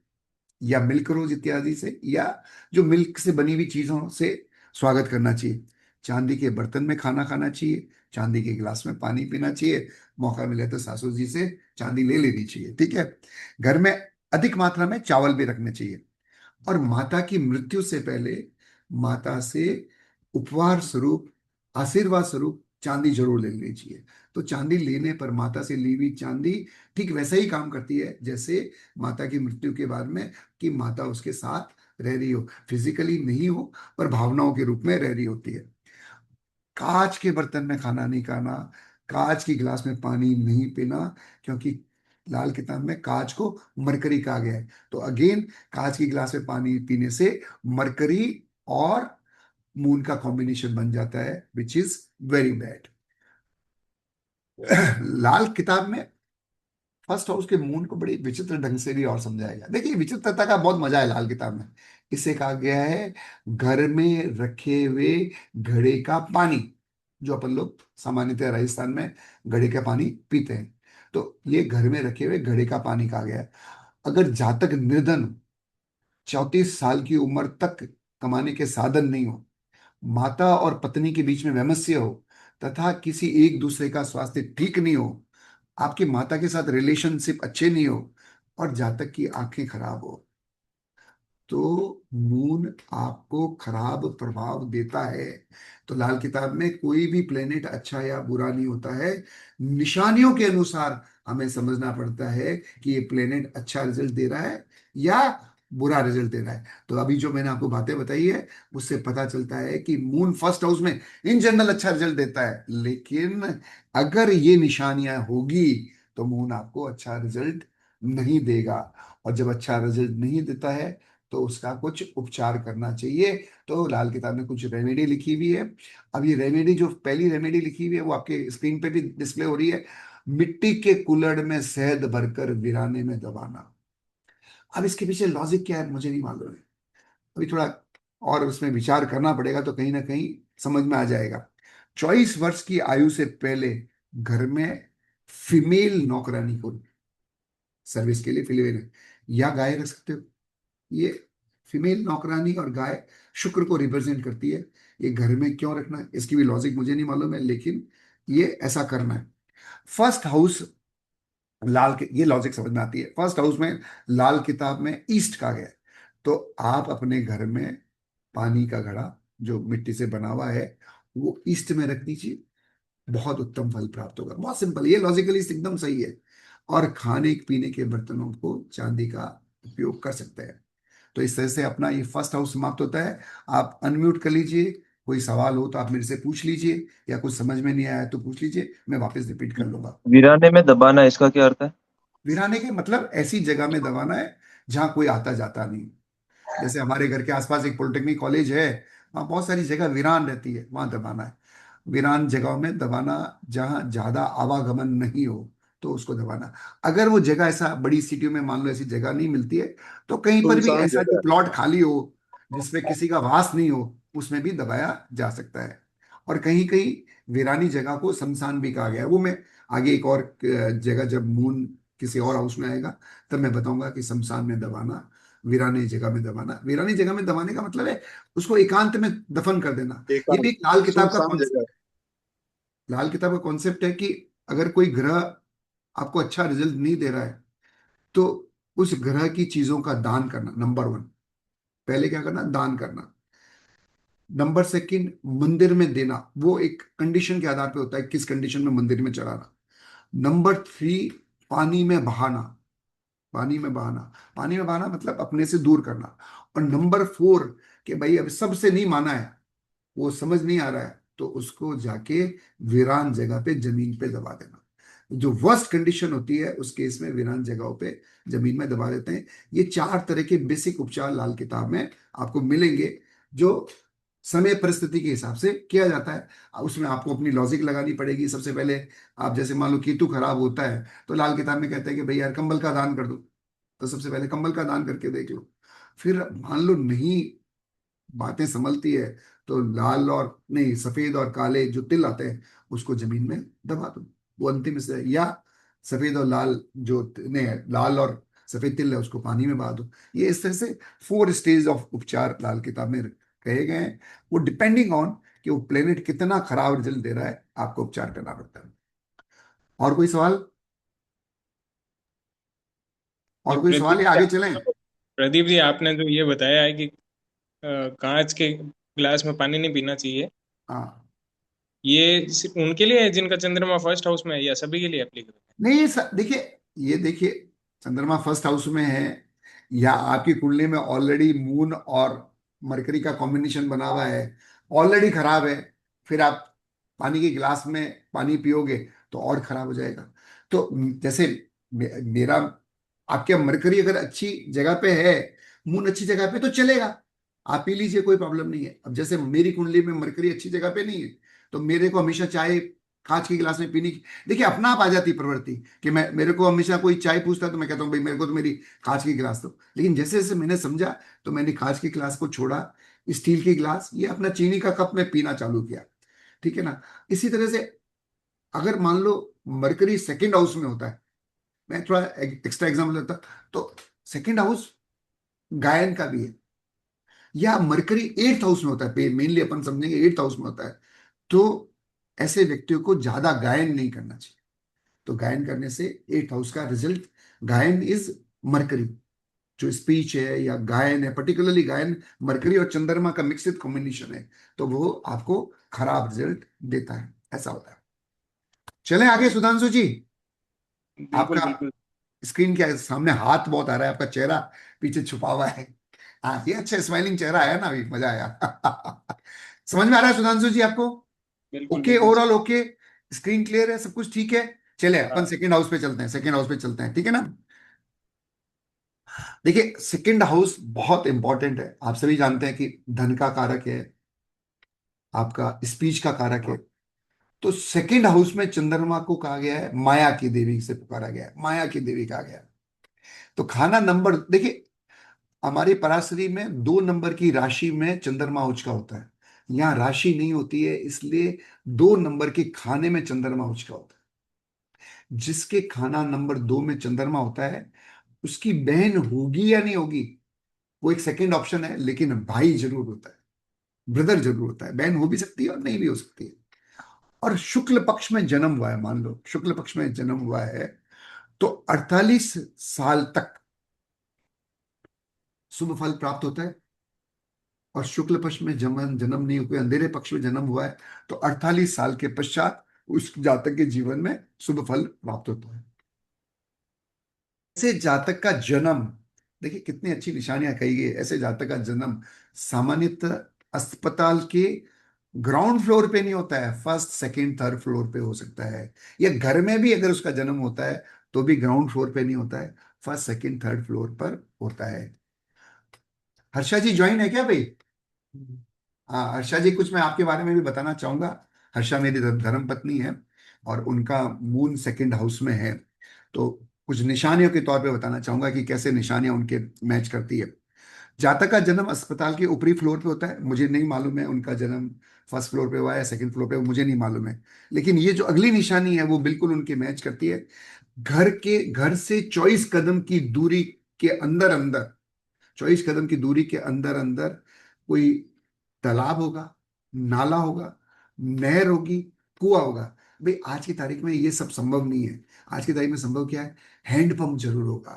या मिल्क रोज इत्यादि से, या जो मिल्क से बनी हुई चीजों से स्वागत करना चाहिए। चांदी के बर्तन में खाना खाना चाहिए, चांदी के गिलास में पानी पीना चाहिए। मौका मिले तो सासू जी से चांदी ले लेनी चाहिए, ठीक है। घर में अधिक मात्रा में चावल भी रखने चाहिए। और माता की मृत्यु से पहले माता से उपहार स्वरूप, आशीर्वाद स्वरूप चांदी जरूर ले लेनी चाहिए। तो चांदी लेने पर माता से ली हुई चांदी ठीक वैसा ही काम करती है जैसे माता की मृत्यु के बाद में, कि माता उसके साथ रह रही हो, फिजिकली नहीं हो पर भावनाओं के रूप में रह रही होती है। कांच के बर्तन में खाना नहीं खाना, कांच की गिलास में पानी नहीं पीना, क्योंकि लाल किताब में कांच को मरकरी कहा गया है। तो अगेन, कांच की गिलास में पानी पीने से मरकरी और मून का कॉम्बिनेशन बन जाता है, विच इज वेरी बैड। लाल किताब में फर्स्ट हाउस के मून को बड़ी विचित्र ढंग से भी और समझाया गया। देखिए, विचित्रता का बहुत मजा है लाल किताब में। इसे कहा गया है घर में रखे हुए घड़े का पानी, जो अपन लोग सामान्यतः राजस्थान में घड़े का पानी पीते हैं। तो ये घर में रखे हुए घड़े का पानी कहा गया है। अगर जातक निर्धन, 34 साल की उम्र तक कमाने के साधन नहीं हो, माता और पत्नी के बीच में वैमनस्य हो, तथा किसी एक दूसरे का स्वास्थ्य ठीक नहीं हो, आपकी माता के साथ रिलेशनशिप अच्छे नहीं हो, और जातक की आंखें खराब हो, तो मून आपको खराब प्रभाव देता है। तो लाल किताब में कोई भी प्लेनेट अच्छा या बुरा नहीं होता है, निशानियों के अनुसार हमें समझना पड़ता है कि ये प्लेनेट अच्छा रिजल्ट दे रहा है या बुरा रिजल्ट दे रहा है। तो अभी जो मैंने आपको बातें बताई है, उससे पता चलता है कि मून फर्स्ट हाउस में इन जनरल अच्छा रिजल्ट देता है, लेकिन अगर ये निशानियां होगी तो मून आपको अच्छा रिजल्ट नहीं देगा। और जब अच्छा रिजल्ट नहीं देता है तो उसका कुछ उपचार करना चाहिए। तो लाल किताब में कुछ रेमेडी लिखी हुई है। अब ये रेमेडी, जो पहली रेमेडी लिखी हुई है, वो आपके स्क्रीन पे भी डिस्प्ले हो रही है। मिट्टी के कुल्हड़ में शहद भरकर वीराने में दबाना। अब इसके पीछे लॉजिक क्या है मुझे नहीं मालूम है, अभी थोड़ा और उसमें विचार करना पड़ेगा, तो कहीं ना कहीं समझ में आ जाएगा। 24 वर्ष की आयु से पहले घर में फीमेल नौकरानी को सर्विस के लिए फीमेल या गाय रख सकते हो। ये फीमेल नौकरानी और गाय शुक्र को रिप्रेजेंट करती है। ये घर में क्यों रखना है, इसकी भी लॉजिक मुझे नहीं मालूम है, लेकिन ये ऐसा करना है। फर्स्ट हाउस ये लॉजिक समझ में आती है। फर्स्ट हाउस में लाल किताब में ईस्ट का गया है। तो आप अपने घर में पानी का घड़ा जो मिट्टी से बना हुआ है, वो ईस्ट में रख दीजिए, बहुत उत्तम फल प्राप्त होगा। बहुत सिंपल, ये लॉजिकली एकदम सही है। और खाने पीने के बर्तनों को चांदी का उपयोग कर सकते हैं। तो इस तरह से अपना ये फर्स्ट हाउस समाप्त होता है। आप अनम्यूट कर लीजिए, कोई सवाल हो तो आप मेरे से पूछ लीजिए, या कुछ समझ में नहीं आया तो पूछ लीजिए, मैं वापस रिपीट कर लूंगा। वीराने में दबाना, इसका क्या अर्थ है? वीराने के मतलब ऐसी जगह में दबाना है जहां कोई आता जाता नहीं। जैसे हमारे घर के आसपास एक पॉलिटेक्निक कॉलेज है, वहाँ बहुत सारी जगह वीरान रहती है, वहां दबाना है। वीरान जगहों में दबाना, जहां ज्यादा आवागमन नहीं हो, तो उसको दबाना। अगर वो जगह ऐसा बड़ी सिटियों में मान लो ऐसी जगह नहीं मिलती है, तो कहीं पर भी सुनसान ऐसा जो जगह। प्लॉट खाली हो, जिसमें किसी का वास नहीं हो, उसमें भी दबाया जा सकता है। और कहीं कहीं वीरानी जगह को शमशान भी कहा गया है। वो मैं आगे एक और जगह, जब मून किसी और हाउस में आएगा, तब मैं बताऊंगा कि शमशान में दबाना, वीरानी जगह में दबाना। वीरानी जगह में दबाने का मतलब है उसको एकांत में दफन कर देना। ये भी एकांत, एक लाल किताब का सुनसान जगह। लाल किताब का कॉन्सेप्ट है कि अगर कोई ग्रह आपको अच्छा रिजल्ट नहीं दे रहा है, तो उस ग्रह की चीजों का दान करना, नंबर वन। पहले क्या करना, दान करना। नंबर सेकंड, मंदिर में देना। वो एक कंडीशन के आधार पे होता है किस कंडीशन में मंदिर में चढ़ाना। नंबर थ्री, पानी में बहाना। पानी में बहाना, पानी में बहाना मतलब अपने से दूर करना। और नंबर फोर, कि भाई अब सबसे नहीं माना है, वो समझ नहीं आ रहा है, तो उसको जाके वीरान जगह पे जमीन पे दबा देना। जो वर्स्ट कंडीशन होती है उस केस में वीरान जगहों पे जमीन में दबा देते हैं। ये 4 तरह के बेसिक उपचार लाल किताब में आपको मिलेंगे, जो समय परिस्थिति के हिसाब से किया जाता है। उसमें आपको अपनी लॉजिक लगानी पड़ेगी। सबसे पहले आप जैसे मान लो केतु खराब होता है, तो लाल किताब में कहते हैं कि भाई यार कंबल का दान कर दो। तो सबसे पहले कंबल का दान करके देख लो। फिर मान लो नहीं बातें संभलती है, तो लाल और नहीं, सफेद और काले जो तिल आते हैं, उसको जमीन में दबा दो। वो अंतिम से, या सफेद और लाल जो नहीं, लाल और सफेद तिल है उसको पानी में बहा दो। ये इस तरह से 4 स्टेज ऑफ उपचार लाल किताब में कहे गए हैं। वो डिपेंडिंग ऑन कि वो प्लेनेट कितना खराब रिजल्ट दे रहा है, आपको उपचार करना पड़ता है। और कोई सवाल? जी और कोई सवाल या आगे चलें? प्रदीप जी, आपने जो ये बताया है कि कांच के गिलास में पानी नहीं पीना चाहिए, हाँ। ये सिर्फ उनके लिए है जिनका चंद्रमा फर्स्ट हाउस में है, या सभी के लिए एप्लीकेबल है? नहीं देखिए, ये देखिए, चंद्रमा फर्स्ट हाउस में है, या आपकी कुंडली में ऑलरेडी मून और मरकरी का कॉम्बिनेशन बना हुआ है, ऑलरेडी खराब है, फिर आप पानी के गिलास में पानी पियोगे तो और खराब हो जाएगा। तो जैसे मेरा, आपके मरकरी अगर अच्छी जगह पे है, मून अच्छी जगह पे, तो चलेगा, आप पी लीजिए, कोई प्रॉब्लम नहीं है। अब जैसे मेरी कुंडली में मरकरी अच्छी जगह पे नहीं है, तो मेरे को हमेशा चाय कांच के गिलास में पीनी की, देखिए अपना आप आ जाती प्रवृत्ति कि मैं, मेरे को हमेशा कोई चाय पूछता है तो मैं कहता हूँ भाई मेरे को तो मेरी कांच की गिलास दो। लेकिन जैसे जैसे मैंने समझा, तो मैंने कांच के गिलास को छोड़ा, स्टील के गिलास, ये अपना चीनी का कप में पीना चालू किया। ठीक है ना। इसी तरह से अगर मान लो मरकरी सेकंड हाउस में होता है, मैं थोड़ा एक्स्ट्रा एग्जाम्पल देता, तो सेकंड हाउस गायन का भी है, या मरकरी एट्थ हाउस में होता है, मेनली अपन समझेंगे एट्थ हाउस में होता है, तो ऐसे व्यक्तियों को ज्यादा गायन नहीं करना चाहिए। तो गायन करने से एट्थ हाउस का रिजल्ट, गायन इज मरकरी, जो स्पीच है या गायन है, पर्टिकुलरली गायन मरकरी और चंद्रमा का मिक्सिड कॉम्बिनेशन है, तो वो आपको खराब रिजल्ट देता है, ऐसा होता है। चलें आगे सुधांशु जी। बिल्कुल आपका बिल्कुल। स्क्रीन के सामने हाथ बहुत आ रहा है, आपका चेहरा पीछे छुपा हुआ है। हाँ, ये अच्छा स्माइलिंग चेहरा है ना, अभी मजा आया। समझ में आ रहा है सुधांशु जी आपको? बिल्कुल ओके, बिल्कुल ओवरऑल ओके, स्क्रीन क्लियर है, सब कुछ ठीक है। चले अपन हाँ। सेकेंड हाउस पे चलते हैं, सेकेंड हाउस पे चलते हैं, ठीक है ना। देखिए सेकेंड हाउस बहुत इंपॉर्टेंट है, आप सभी जानते हैं कि धन का कारक है, आपका स्पीच का कारक है। तो सेकेंड हाउस में चंद्रमा को कहा गया है माया की देवी से पुकारा गया है, माया की देवी कहा गया है। तो खाना नंबर, देखिए हमारी पराशरी में 2 नंबर की राशि में चंद्रमा उच का होता है, यहाँ राशि नहीं होती है, इसलिए 2 नंबर के खाने में चंद्रमा उच का होता है। जिसके खाना नंबर 2 में चंद्रमा होता है, उसकी बहन होगी या नहीं होगी, वो एक सेकेंड ऑप्शन है, लेकिन भाई जरूर होता है, ब्रदर जरूर होता है। बहन हो भी सकती है और नहीं भी हो सकती है। और शुक्ल पक्ष में जन्म हुआ है, मान लो शुक्ल पक्ष में जन्म हुआ है, तो 48 साल तक शुभ फल प्राप्त होता है। और शुक्ल पक्ष में जन्म जन्म नहीं हुआ, अंधेरे पक्ष में जन्म हुआ है, तो 48 साल के पश्चात उस जातक के जीवन में शुभ फल प्राप्त होता है। ऐसे जातक का जन्म, देखिए कितनी अच्छी निशानियां कही गई, ऐसे जातक का जन्म सामान्यतः अस्पताल के ग्राउंड फ्लोर पे नहीं होता है, फर्स्ट सेकंड थर्ड फ्लोर पे हो सकता है, या घर में भी अगर उसका जन्म होता है तो भी ग्राउंड फ्लोर पे नहीं होता है, फर्स्ट सेकंड थर्ड फ्लोर पर होता है। हर्षा जी ज्वाइन है क्या भाई? हाँ हर्षा जी, कुछ मैं आपके बारे में भी बताना चाहूंगा। हर्षा मेरी धर्म पत्नी है, और उनका मून सेकंड हाउस में है, तो कुछ निशानियों के तौर पे बताना चाहूंगा कि कैसे निशानियां उनके मैच करती है। जातक का जन्म अस्पताल के ऊपरी फ्लोर पे होता है, मुझे नहीं मालूम है उनका जन्म फर्स्ट फ्लोर पे हुआ है सेकंड फ्लोर पे, मुझे नहीं मालूम है। लेकिन ये जो अगली निशानी है वो बिल्कुल उनके मैच करती है। घर से 24 कदम की दूरी के अंदर अंदर, 24 कदम की दूरी के अंदर अंदर कोई तालाब होगा, नाला होगा, नहर होगी, कुआं होगा। भाई आज की तारीख में ये सब संभव नहीं है। आज की तारीख में संभव क्या है? हैंडपंप जरूर होगा।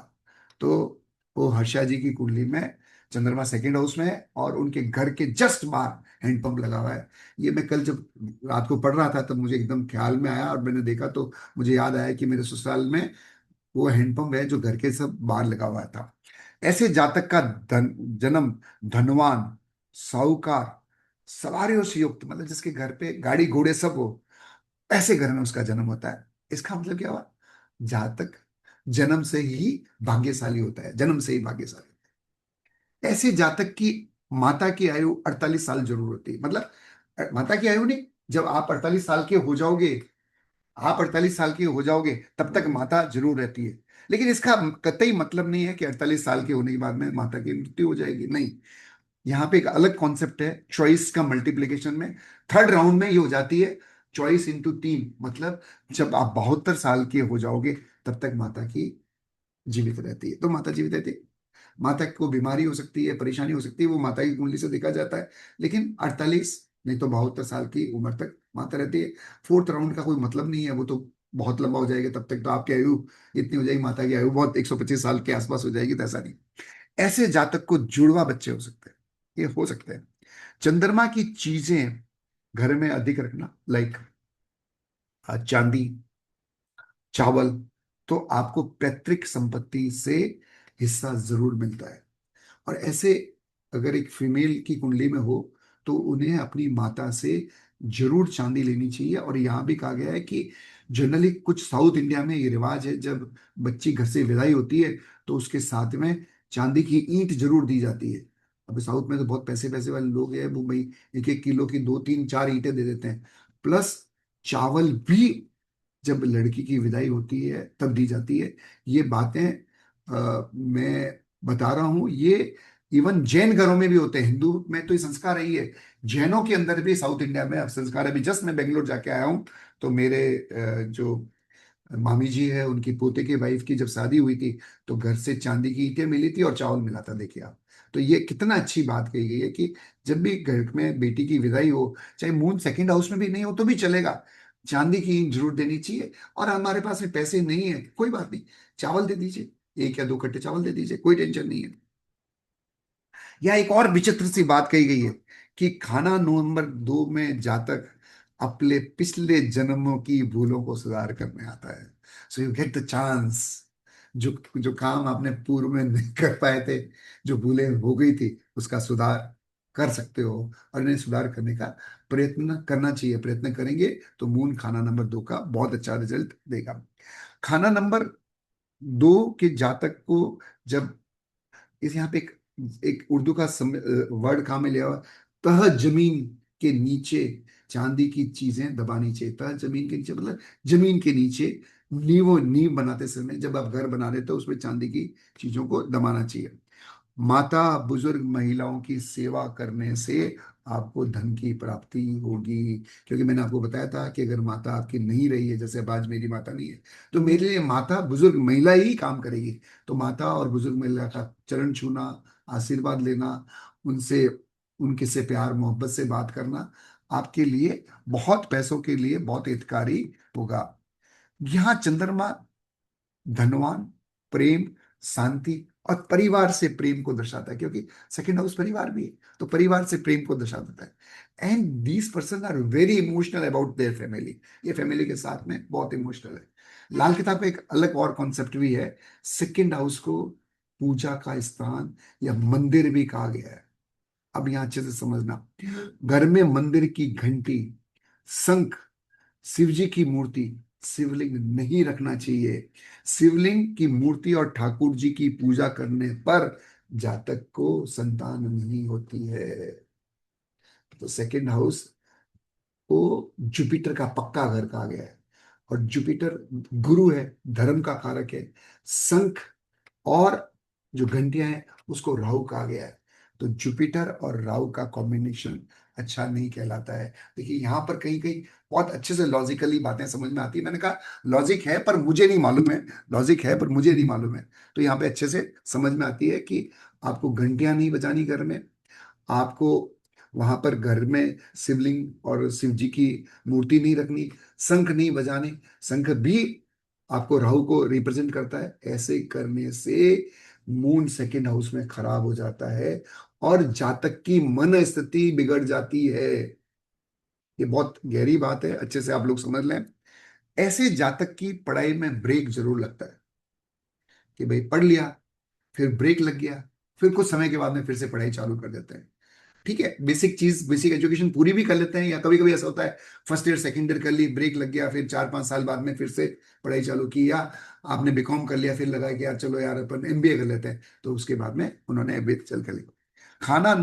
तो वो हर्षा जी की कुंडली में चंद्रमा सेकंड हाउस में है, और उनके घर के जस्ट बाहर हैंडपंप लगा हुआ है। ये मैं कल जब रात को पढ़ रहा था तब मुझे एकदम ख्याल में आया, और मैंने देखा तो मुझे याद आया कि मेरे ससुराल में वो हैंडपंप है जो घर के सब बाहर लगा हुआ था। ऐसे जातक का जन्म धनवान, साहूकार, सवारियों से युक्त, मतलब जिसके घर पे गाड़ी घोड़े सब हो, ऐसे घर में उसका जन्म होता है। इसका मतलब क्या हुआ? जातक जन्म से ही भाग्यशाली होता है, जन्म से ही भाग्यशाली। ऐसे जातक की माता की आयु 48 साल जरूर होती है, मतलब माता की आयु नहीं, जब आप 48 साल के हो जाओगे, आप 48 साल के हो जाओगे तब तक माता जरूर रहती है। लेकिन इसका कतई मतलब नहीं है कि 48 साल के होने के बाद में माता की मृत्यु हो जाएगी, नहीं। यहाँ पे एक अलग कॉन्सेप्ट है, चॉइस का मल्टीप्लीकेशन में थर्ड राउंड में ये हो जाती है, चॉइस इंटू 3, मतलब जब आप 72 साल के हो जाओगे तब तक माता की जीवित रहती है। तो माता जीवित रहती है, माता को बीमारी हो सकती है, परेशानी हो सकती है, वो माता की कुंडली से देखा जाता है। लेकिन 48 नहीं तो 72 साल की उम्र तक माता रहती है। फोर्थ राउंड का कोई मतलब नहीं है, वो तो बहुत लंबा हो जाएगा, तब तक तो आपकी आयु इतनी हो जाएगी, माता की आयु बहुत 125 साल के आसपास हो जाएगी, तो ऐसा नहीं। ऐसे जातक को जुड़वा बच्चे हो सकते हैं, ये हो सकते हैं। चंद्रमा की चीजें घर में अधिक रखना, लाइक चांदी, चावल, तो आपको पैतृक संपत्ति से हिस्सा जरूर मिलता है। और ऐसे अगर एक फीमेल की कुंडली में हो, तो उन्हें अपनी माता से जरूर चांदी लेनी चाहिए। और यहाँ भी कहा गया है कि जनरली कुछ साउथ इंडिया में ये रिवाज है, जब बच्ची घर से विदाई होती है तो उसके साथ में चांदी की ईंट जरूर दी जाती है। अब साउथ में तो बहुत पैसे पैसे वाले लोग हैं, मुंबई 1-1 किलो की 2-3-4 ईंटें दे देते हैं, प्लस चावल भी जब लड़की की विदाई होती है तब दी जाती है। ये बातें मैं बता रहा हूँ, ये इवन जैन घरों में भी होते हैं। हिंदू में तो ये संस्कार है ही है, जैनों के अंदर भी साउथ इंडिया में अब संस्कार है। अभी जस्ट मैं बेंगलोर जाके आया हूँ, तो मेरे जो मामी जी है, उनकी पोते की वाइफ की जब शादी हुई थी तो घर से चांदी की ईंटें मिली थी और चावल मिला था, देखिए आप। तो ये कितना अच्छी बात कही गई है कि जब भी घर में बेटी की विदाई हो, चाहे मून सेकंड हाउस में भी नहीं हो तो भी चलेगा, चांदी की ईंट जरूर देनी चाहिए। और हमारे पास में पैसे नहीं है, कोई बात नहीं, चावल दे दीजिए, 1 या 2 कट्टे चावल दे दीजिए, कोई टेंशन नहीं है। या एक और विचित्र सी बात कही गई है कि खाना नंबर 2 में जातक अपने पिछले जन्मों की भूलों को सुधार करने आता है। So you get the chance, जो जो काम आपने पूर्व में नहीं कर पाए थे, जो भूलें हो गई थी, उसका सुधार कर सकते हो। और इन्हें सुधार करने का प्रयत्न करना चाहिए, प्रयत्न करेंगे तो मून खाना नंबर 2 का बहुत अच्छा रिजल्ट देगा। खाना नंबर 2 के जातक को जब इस यहाँ पे एक उर्दू का वर्ड काम में लिया हुआ, तह जमीन के नीचे चांदी की चीजें दबानी चाहिए। तह जमीन के नीचे मतलब जमीन के नीचे नींव बनाते समय जब आप घर बना रहे तो उसमें चांदी की चीजों को दबाना चाहिए। माता बुजुर्ग महिलाओं की सेवा करने से आपको धन की प्राप्ति होगी, क्योंकि मैंने आपको बताया था कि अगर माता आपकी नहीं रही है, जैसे अब आज मेरी माता नहीं है, तो मेरे लिए माता बुजुर्ग महिला ही काम करेगी। तो माता और बुजुर्ग महिला का चरण छूना, आशीर्वाद लेना, उनसे उनके से प्यार मोहब्बत से बात करना आपके लिए बहुत पैसों के लिए बहुत हितकारी होगा। यहाँ चंद्रमा धनवान, प्रेम, शांति और परिवार से प्रेम को दर्शाता है, क्योंकि सेकंड हाउस परिवार भी है, तो परिवार से प्रेम को दर्शा देता है। And these person are very emotional about their family, ये फैमिली के साथ में बहुत इमोशनल है। लाल किताब का एक अलग और कॉन्सेप्ट भी है, सेकंड हाउस को पूजा का स्थान या मंदिर भी कहा गया है। अब यहां अच्छे से समझना, घर में मंदिर की घंटी, शंख, शिव जी की मूर्ति, शिवलिंग नहीं रखना चाहिए। शिवलिंग की मूर्ति और ठाकुर जी की पूजा करने पर जातक को संतान नहीं होती है। तो सेकंड हाउस को जुपिटर का पक्का घर कहा गया है, और जुपिटर गुरु है, धर्म का कारक है। शंख और जो घंटियां हैं उसको राहु कहा गया है। तो जुपिटर और राहु का कॉम्बिनेशन अच्छा नहीं कहलाता है। देखिए यहाँ पर कहीं कहीं बहुत अच्छे से लॉजिकली बातें समझ में आती है। मैंने कहा लॉजिक है पर मुझे नहीं मालूम है, लॉजिक है पर मुझे नहीं मालूम है। तो यहाँ पे अच्छे से समझ में आती है कि आपको घंटियां नहीं बजानी घर में, आपको वहां पर घर में शिवलिंग और शिव जी की मूर्ति नहीं रखनी, शंख नहीं बजाने, शंख भी आपको राहु को रिप्रेजेंट करता है। ऐसे करने से मून सेकंड हाउस में खराब हो जाता है और जातक की मन स्थिति बिगड़ जाती है। ये बहुत गहरी बात है, अच्छे से आप लोग समझ लें। ऐसे जातक की पढ़ाई में ब्रेक जरूर लगता है कि भाई पढ़ लिया, फिर ब्रेक लग गया, फिर कुछ समय के बाद में फिर से पढ़ाई चालू कर देते हैं। ठीक है, बेसिक चीज, बेसिक एजुकेशन पूरी भी कर लेते हैं, या कभी कभी ऐसा होता है फर्स्ट ईयर सेकंड ईयर कर ली, ब्रेक लग गया, फिर 4-5 साल बाद में फिर से पढ़ाई चालू की, या आपने बीकॉम कर लिया फिर लगा कि यार चलो यार अपन एमबीए कर लेते हैं, तो उसके बाद में उन्होंने एमबीए चल कर लिया। खाना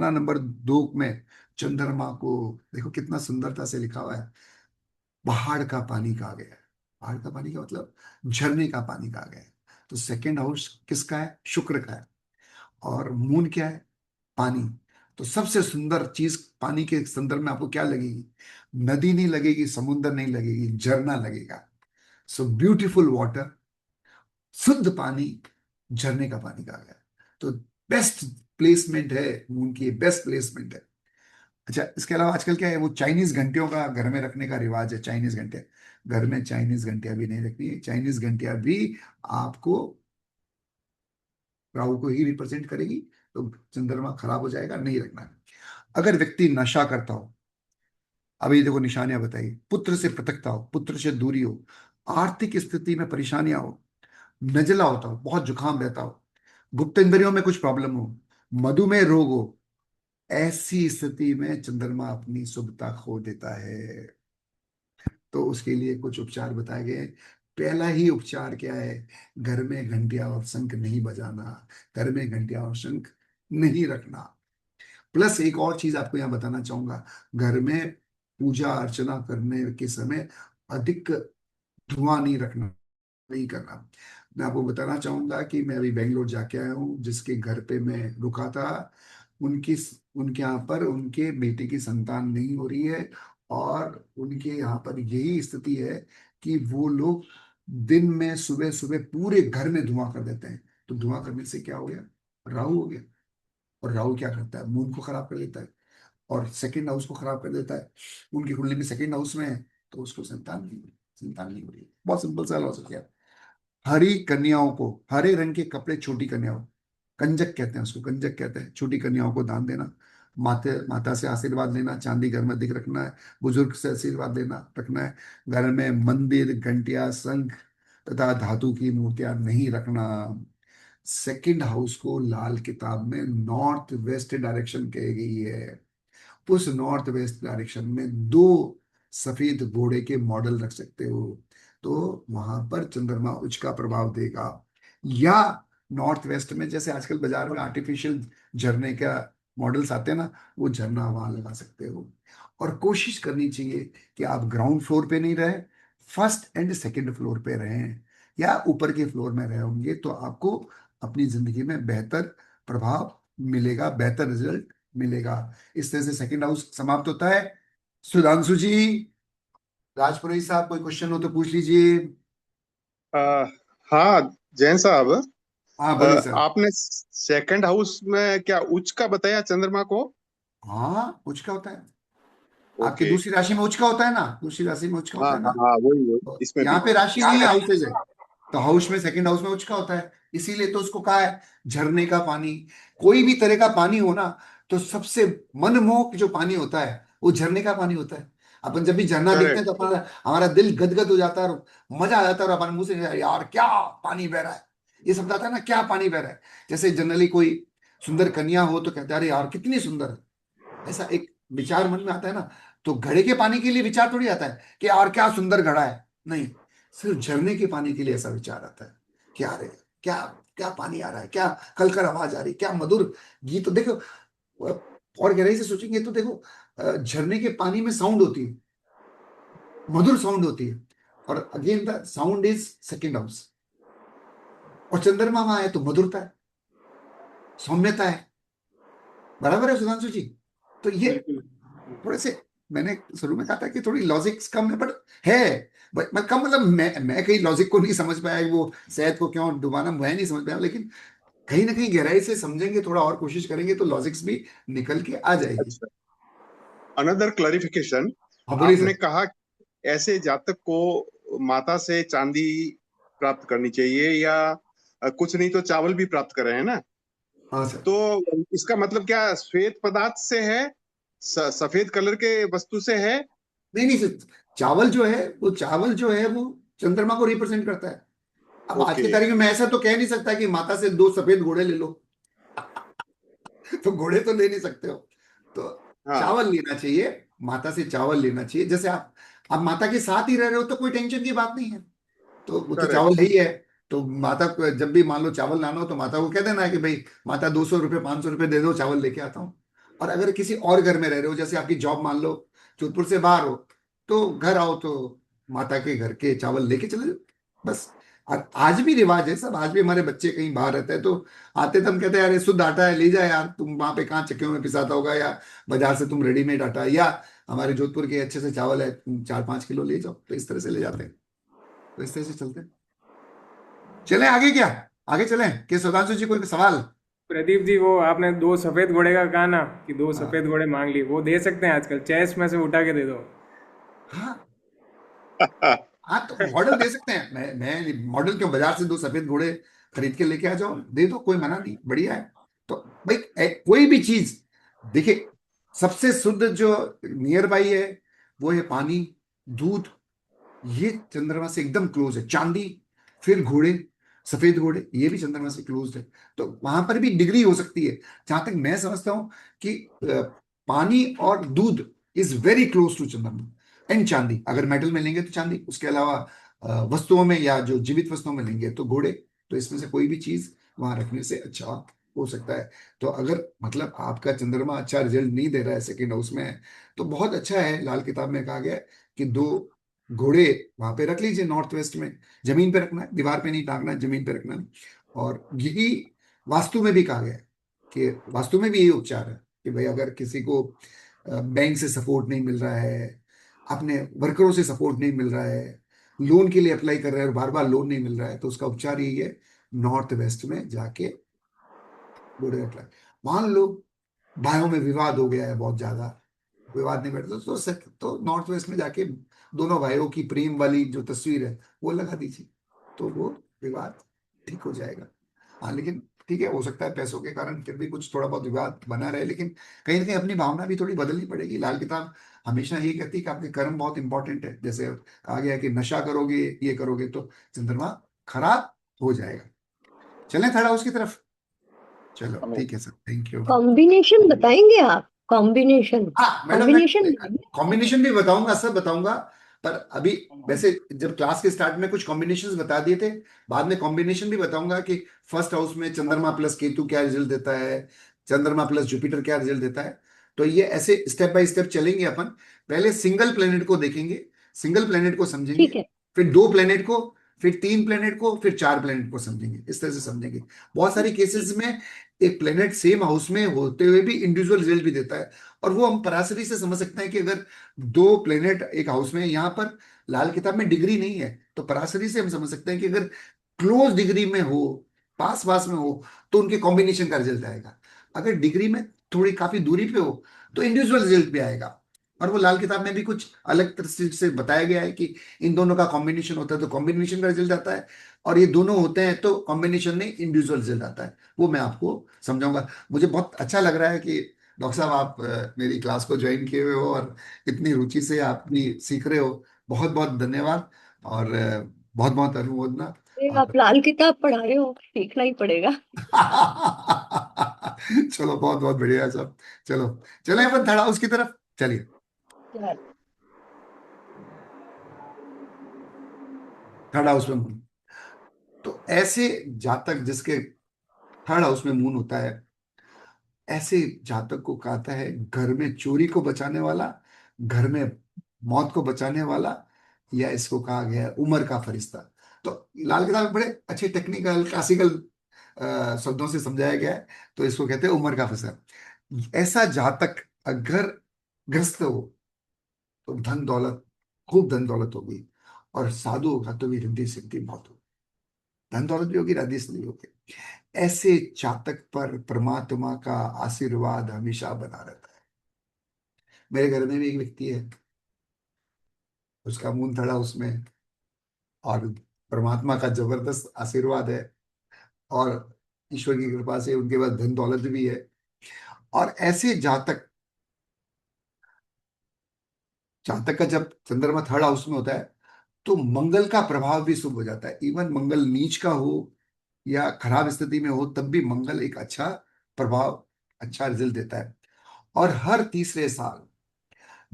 नंबर 2 में चंद्रमा को देखो कितना सुंदरता से लिखा हुआ है, पहाड़ का पानी कहा गया है। पहाड़ का पानी का मतलब झरने का पानी कहा गया है। तो सेकेंड हाउस किसका है? शुक्र का है। और मून क्या है? पानी। तो सबसे सुंदर चीज पानी के संदर्भ में आपको क्या लगेगी? नदी नहीं लगेगी, समुद्र नहीं लगेगी, झरना लगेगा। सो ब्यूटीफुल वाटर, शुद्ध पानी, झरने का पानी कहा गया। तो बेस्ट प्लेसमेंट है मून की, बेस्ट प्लेसमेंट है। अच्छा, इसके अलावा आजकल क्या है, वो चाइनीज घंटियों का घर में रखने का रिवाज है। चाइनीज घंटे घर में, चाइनीज घंटियां भी नहीं रखनी है। चाइनीज घंटियां भी आपको राहु को ही रिप्रेजेंट करेगी, तो चंद्रमा खराब हो जाएगा, नहीं रखना है। अगर व्यक्ति नशा करता हो, अभी देखो निशानियां बताई, पुत्र से पृथकता हो, पुत्र से दूरी हो, आर्थिक स्थिति में परेशानियां हो, नजला होता हो, बहुत जुकाम रहता हो, गुप्त इंद्रियों में कुछ प्रॉब्लम हो, मधुमेह रोग हो, ऐसी स्थिति में चंद्रमा अपनी शुभता खो देता है। तो उसके लिए कुछ उपचार बताए गए। पहला ही उपचार क्या है? घर में घंटियां और शंख नहीं बजाना, घर में घंटियां और शंख नहीं रखना। प्लस एक और चीज आपको यहाँ बताना चाहूंगा, घर में पूजा अर्चना करने के समय अधिक धुआं नहीं रखना, नहीं करना। मैं आपको बताना चाहूंगा कि मैं अभी बेंगलोर जाके आया हूँ, जिसके घर पे मैं रुका था, उनकी उनके यहाँ पर उनके बेटे की संतान नहीं हो रही है। और उनके यहाँ पर यही स्थिति है कि वो लोग दिन में सुबह सुबह पूरे घर में धुआं कर देते हैं। तो धुआं करने से क्या हो गया? राहु हो गया। और राहु क्या करता है? मून को खराब कर देता है और सेकंड हाउस को खराब कर देता है। उनकी कुंडली में सेकंड हाउस में है, तो उसको संतान नहीं हो रही है। बहुत सिंपल सा लॉजिक है। हरी कन्याओं को, हरे रंग के कपड़े, छोटी कन्याओं, कंजक कहते हैं उसको, कंजक कहते हैं, छोटी कन्याओं को दान देना, माते माता से आशीर्वाद लेना, चांदी घर में अधिक रखना है, बुजुर्ग से आशीर्वाद लेना रखना है। घर में मंदिर, घंटिया, शंख तथा धातु की मूर्तियां नहीं रखना। सेकंड हाउस को लाल किताब में नॉर्थ वेस्ट डायरेक्शन कही गई है। उस नॉर्थ वेस्ट डायरेक्शन में दो सफेद घोड़े के मॉडल रख सकते हो, तो वहां पर चंद्रमा उच्च का प्रभाव देगा। या नॉर्थ वेस्ट में जैसे आजकल बाजार में आर्टिफिशियल झरने का मॉडल्स आते हैं ना, वो झरना वहां लगा सकते हो। और कोशिश करनी चाहिए कि आप ग्राउंड फ्लोर पे नहीं रहे, फर्स्ट एंड सेकंड फ्लोर पे रहें, या ऊपर के फ्लोर में रहे होंगे, तो आपको अपनी जिंदगी में बेहतर प्रभाव मिलेगा, बेहतर रिजल्ट मिलेगा। इस तरह से सेकंड हाउस समाप्त होता है। सुधांशु जी, राजपुरोहित साहब, कोई क्वेश्चन हो तो पूछ लीजिए। आ, हाँ, जैन साहब, हाँ बोलिए सर। आपने सेकंड हाउस में क्या उच्च का बताया चंद्रमा को? हाँ, उच्च का होता है। आपकी ओके। दूसरी राशि में उच्च का होता है ना, दूसरी राशि में उच्च का हाँ होता है ना। हाँ हाँ, वही वही तो इसमें यहाँ भी। पे राशि नहीं है, हाउसेज है। तो हाउस में, सेकंड हाउस में उच्च का होता है, इसीलिए तो उसको कहा है झरने का पानी। कोई भी तरह का पानी हो ना, तो सबसे मनमोहक जो पानी होता है वो झरने का पानी होता है। अपन जब भी झरना देखते हैं करेक्ट। तो हमारा हमारा दिल गदगद हो जाता है और मजा आ जाता है, और अपन मुंह से यार क्या पानी बह रहा है, ये सब आता है ना, क्या पानी बह रहा है। जैसे जनरली कोई सुंदर कन्या हो तो कहते हैं अरे यार कितनी सुंदर है, ऐसा एक विचार मन में आता है ना। तो घड़े के पानी के लिए विचार थोड़ी आता है कि यार क्या सुंदर घड़ा है, नहीं। सिर्फ झरने के पानी के लिए ऐसा विचार आता है कि यार क्या क्या पानी आ रहा है, क्या कलकर आवाज आ रही, क्या मधुर गीत। तो देखो, और गहराई से सोचेंगे तो देखो, झरने के पानी में साउंड होती है, मधुर साउंड होती है। और again the sound is second house. और चंद्रमा वहां है तो मधुरता है, सौम्यता है। बराबर है सुधांशु जी? तो ये बिल्कुल। थोड़े से, मैंने शुरू में कहा था कि थोड़ी लॉजिक कम है, बट है। बट मैं कम मतलब, मैं कहीं लॉजिक को नहीं समझ पाया, वो शहद को क्यों डुबाना मैं नहीं समझ पाया, लेकिन कहीं ना कहीं गहराई से समझेंगे, थोड़ा और कोशिश करेंगे तो लॉजिक्स भी निकल के आ जाएगी। अच्छा, अनदर क्लैरिफिकेशन। हाँ बोलिए आपने सर। कहा ऐसे जातक को माता से चांदी प्राप्त करनी चाहिए, या कुछ नहीं तो चावल भी प्राप्त कर रहे हैं ना? हाँ सर। तो इसका मतलब क्या श्वेत पदार्थ से है, सफेद कलर के वस्तु से है? नहीं नहीं सर, चावल जो है वो चंद्रमा को रिप्रेजेंट करता है। अब आज की ओके। तारीख में मैं ऐसा तो कह नहीं सकता कि माता से दो सफेद घोड़े ले लो। तो घोड़े तो ले नहीं सकते हो। तो हाँ। चावल लेना चाहिए, माता से चावल लेना चाहिए। जैसे आप माता के साथ ही रह रहे हो तो कोई टेंशन की बात नहीं है, तो वो तो चावल करेक्ट। है ही है। तो माता को जब भी मान लो चावल लाना हो तो माता को कह देना है कि भाई माता 200 रुपये 500 रुपये दे दो, चावल लेके आता हूँ। और अगर किसी और घर में रह रहे हो, जैसे आपकी जॉब मान लो जोधपुर से बाहर हो, तो घर आओ तो माता के घर के चावल लेके चले जाओ, बस। और आज भी रिवाज है सब, आज भी हमारे बच्चे कहीं बाहर रहते हैं तो आते तो हम कहते हैं अरे शुद्ध आटा है ले जा यार, तुम वहां पे कहाँ चक्कियों में पिसाता होगा, या बाजार से तुम रेडीमेड आटा, या हमारे जोधपुर के अच्छे से चावल है, तुम 4-5 किलो ले जाओ, तो इस तरह से ले जाते हैं। तो इस तरह से चलते हैं। चलें आगे क्या? आगे चलें कि सुधांशु जी कोई सवाल? प्रदीप जी, वो आपने दो सफेद घोड़े का कहा ना, कि दो हाँ। सफेद घोड़े मांग लिए, वो दे सकते हैं आजकल, चेस में से उठा के दे दो। हाँ। हाँ तो मॉडल दे सकते हैं, मैं मॉडल क्यों, बाजार से दो सफेद घोड़े खरीद के लेके आ जाओ, दे दो, कोई मना नहीं, बढ़िया है। तो भाई कोई भी चीज देखिए, सबसे शुद्ध जो नियर बाई है वो है पानी, दूध। ये चंद्रमा से एकदम क्लोज है। चांदी, फिर घोड़े, सफेद घोड़े ये भी चंद्रमा से क्लोज है, तो वहां पर भी डिग्री हो सकती है। जहां तक मैं समझता हूं कि पानी और दूध इज वेरी क्लोज टू चंद्रमा एंड चांदी, अगर मेटल में लेंगे तो चांदी, उसके अलावा वस्तुओं में या जो जीवित वस्तुओं में लेंगे तो घोड़े। तो इसमें से कोई भी चीज वहां रखने से अच्छा हो सकता है। तो अगर मतलब आपका चंद्रमा अच्छा रिजल्ट नहीं दे रहा है, सेकेंड हाउस में है, तो बहुत अच्छा है, लाल किताब में कहा गया है कि दो घोड़े वहां पे रख लीजिए नॉर्थ वेस्ट में। जमीन पे रखना है, दीवार पे नहीं टांगना है, जमीन पे रखना है। और यही वास्तु में भी कहा गया है कि वास्तु में भी यही उपचार है कि भाई अगर किसी को बैंक से सपोर्ट नहीं मिल रहा है, अपने वर्करों से सपोर्ट नहीं मिल रहा है, लोन के लिए अप्लाई कर रहे हैं और बार बार लोन नहीं मिल रहा है, तो उसका उपचार यही है, नॉर्थ वेस्ट में जाके घोड़े अप्लाई। मान लो भाइयों में विवाद हो गया है बहुत ज्यादा, विवाद नहीं बैठता तो नॉर्थ वेस्ट में जाके दोनों भाइयों की प्रेम वाली जो तस्वीर है वो लगा दीजिए, तो वो विवाद ठीक हो जाएगा। हाँ लेकिन ठीक है, हो सकता है पैसों के कारण फिर भी कुछ थोड़ा बहुत विवाद बना रहे, लेकिन कहीं ना कहीं अपनी भावना भी थोड़ी बदलनी पड़ेगी। लाल किताब हमेशा ये कहती है कि आपके कर्म बहुत इंपॉर्टेंट है। जैसे कहा गया है कि नशा करोगे, ये करोगे तो चंद्रमा खराब हो जाएगा। चलें थोड़ा उसकी तरफ। चलो ठीक है सर, थैंक यू। कॉम्बिनेशन बताएंगे आप? कॉम्बिनेशन, हाँ मैडम, मैं कॉम्बिनेशन। कॉम्बिनेशन भी बताऊंगा, सब बताऊंगा। पर अभी वैसे जब क्लास के स्टार्ट में कुछ कॉम्बिनेशंस बता दिए थे, बाद में कॉम्बिनेशन भी बताऊंगा कि फर्स्ट हाउस में चंद्रमा प्लस केतु क्या रिजल्ट देता है, चंद्रमा प्लस जुपिटर क्या रिजल्ट देता है। तो ये ऐसे स्टेप बाय स्टेप चलेंगे अपन। पहले सिंगल प्लेनेट को देखेंगे, सिंगल प्लेनेट को समझेंगे, ठीक है। फिर दो प्लेनेट को, फिर तीन प्लेनेट को, फिर चार प्लेनेट को समझेंगे, इस तरह से समझेंगे। बहुत सारी केसेस में एक प्लेनेट सेम हाउस में होते हुए भी इंडिविजुअल रिजल्ट भी देता है। और वो हम पराशरी से समझ सकते हैं कि अगर दो प्लेनेट एक हाउस में, यहाँ पर लाल किताब में डिग्री नहीं है, तो पराशरी से हम समझ सकते हैं कि अगर क्लोज डिग्री में हो, पास पास में हो, तो उनके कॉम्बिनेशन का रिजल्ट आएगा। अगर डिग्री में थोड़ी काफी दूरी पे हो तो इंडिविजुअल रिजल्ट भी आएगा। और वो लाल किताब में भी कुछ अलग तरह से बताया गया है कि इन दोनों का कॉम्बिनेशन होता है तो कॉम्बिनेशन का रिजल्ट आता है, और ये दोनों होते हैं तो कॉम्बिनेशन नहीं इंडिविजुअल रिजल्ट आता है। वो मैं आपको समझाऊंगा। मुझे बहुत अच्छा लग रहा है कि डॉक्टर साहब आप मेरी क्लास को ज्वाइन किए हुए हो और इतनी रुचि से आप भी सीख रहे हो। बहुत बहुत धन्यवाद और बहुत बहुत अनुमोदना। अरे, और आप लाल किताब पढ़ा रहे हो, सीखना ही पड़ेगा। चलो बहुत बहुत बढ़िया सब। चलो चले अपन थर्ड हाउस की तरफ, चलिए। थर्ड हाउस में मून, तो ऐसे जातक जिसके थर्ड हाउस में मून होता है, ऐसे जातक को कहता है घर में चोरी को बचाने वाला, घर में मौत को बचाने वाला, या इसको कहा गया है उम्र का फरिश्ता। तो लाल किताब में बड़े अच्छे टेक्निकल क्लासिकल शब्दों से समझाया गया है। तो इसको कहते हैं उम्र का फरिश्ता। ऐसा जातक अगर ग्रस्त हो तो धन दौलत, खूब धन दौलत होगी, और साधु होगा तो भी रिद्धि सिद्धि बहुत होगी। धन दौलत भी होगी, रिद्धि सिद्धि होगी। ऐसे जातक पर परमात्मा का आशीर्वाद हमेशा बना रहता है। मेरे घर में भी एक व्यक्ति है, उसका मून थड़ा उसमें, और परमात्मा का जबरदस्त आशीर्वाद है, और ईश्वर की कृपा से उनके पास धन दौलत भी है। और ऐसे जातक, जातक का जब चंद्रमा थर्ड हाउस में होता है तो मंगल का प्रभाव भी शुभ हो जाता है। इवन मंगल नीच का हो या खराब स्थिति में हो, तब भी मंगल एक अच्छा प्रभाव, अच्छा रिजल्ट देता है। और हर तीसरे साल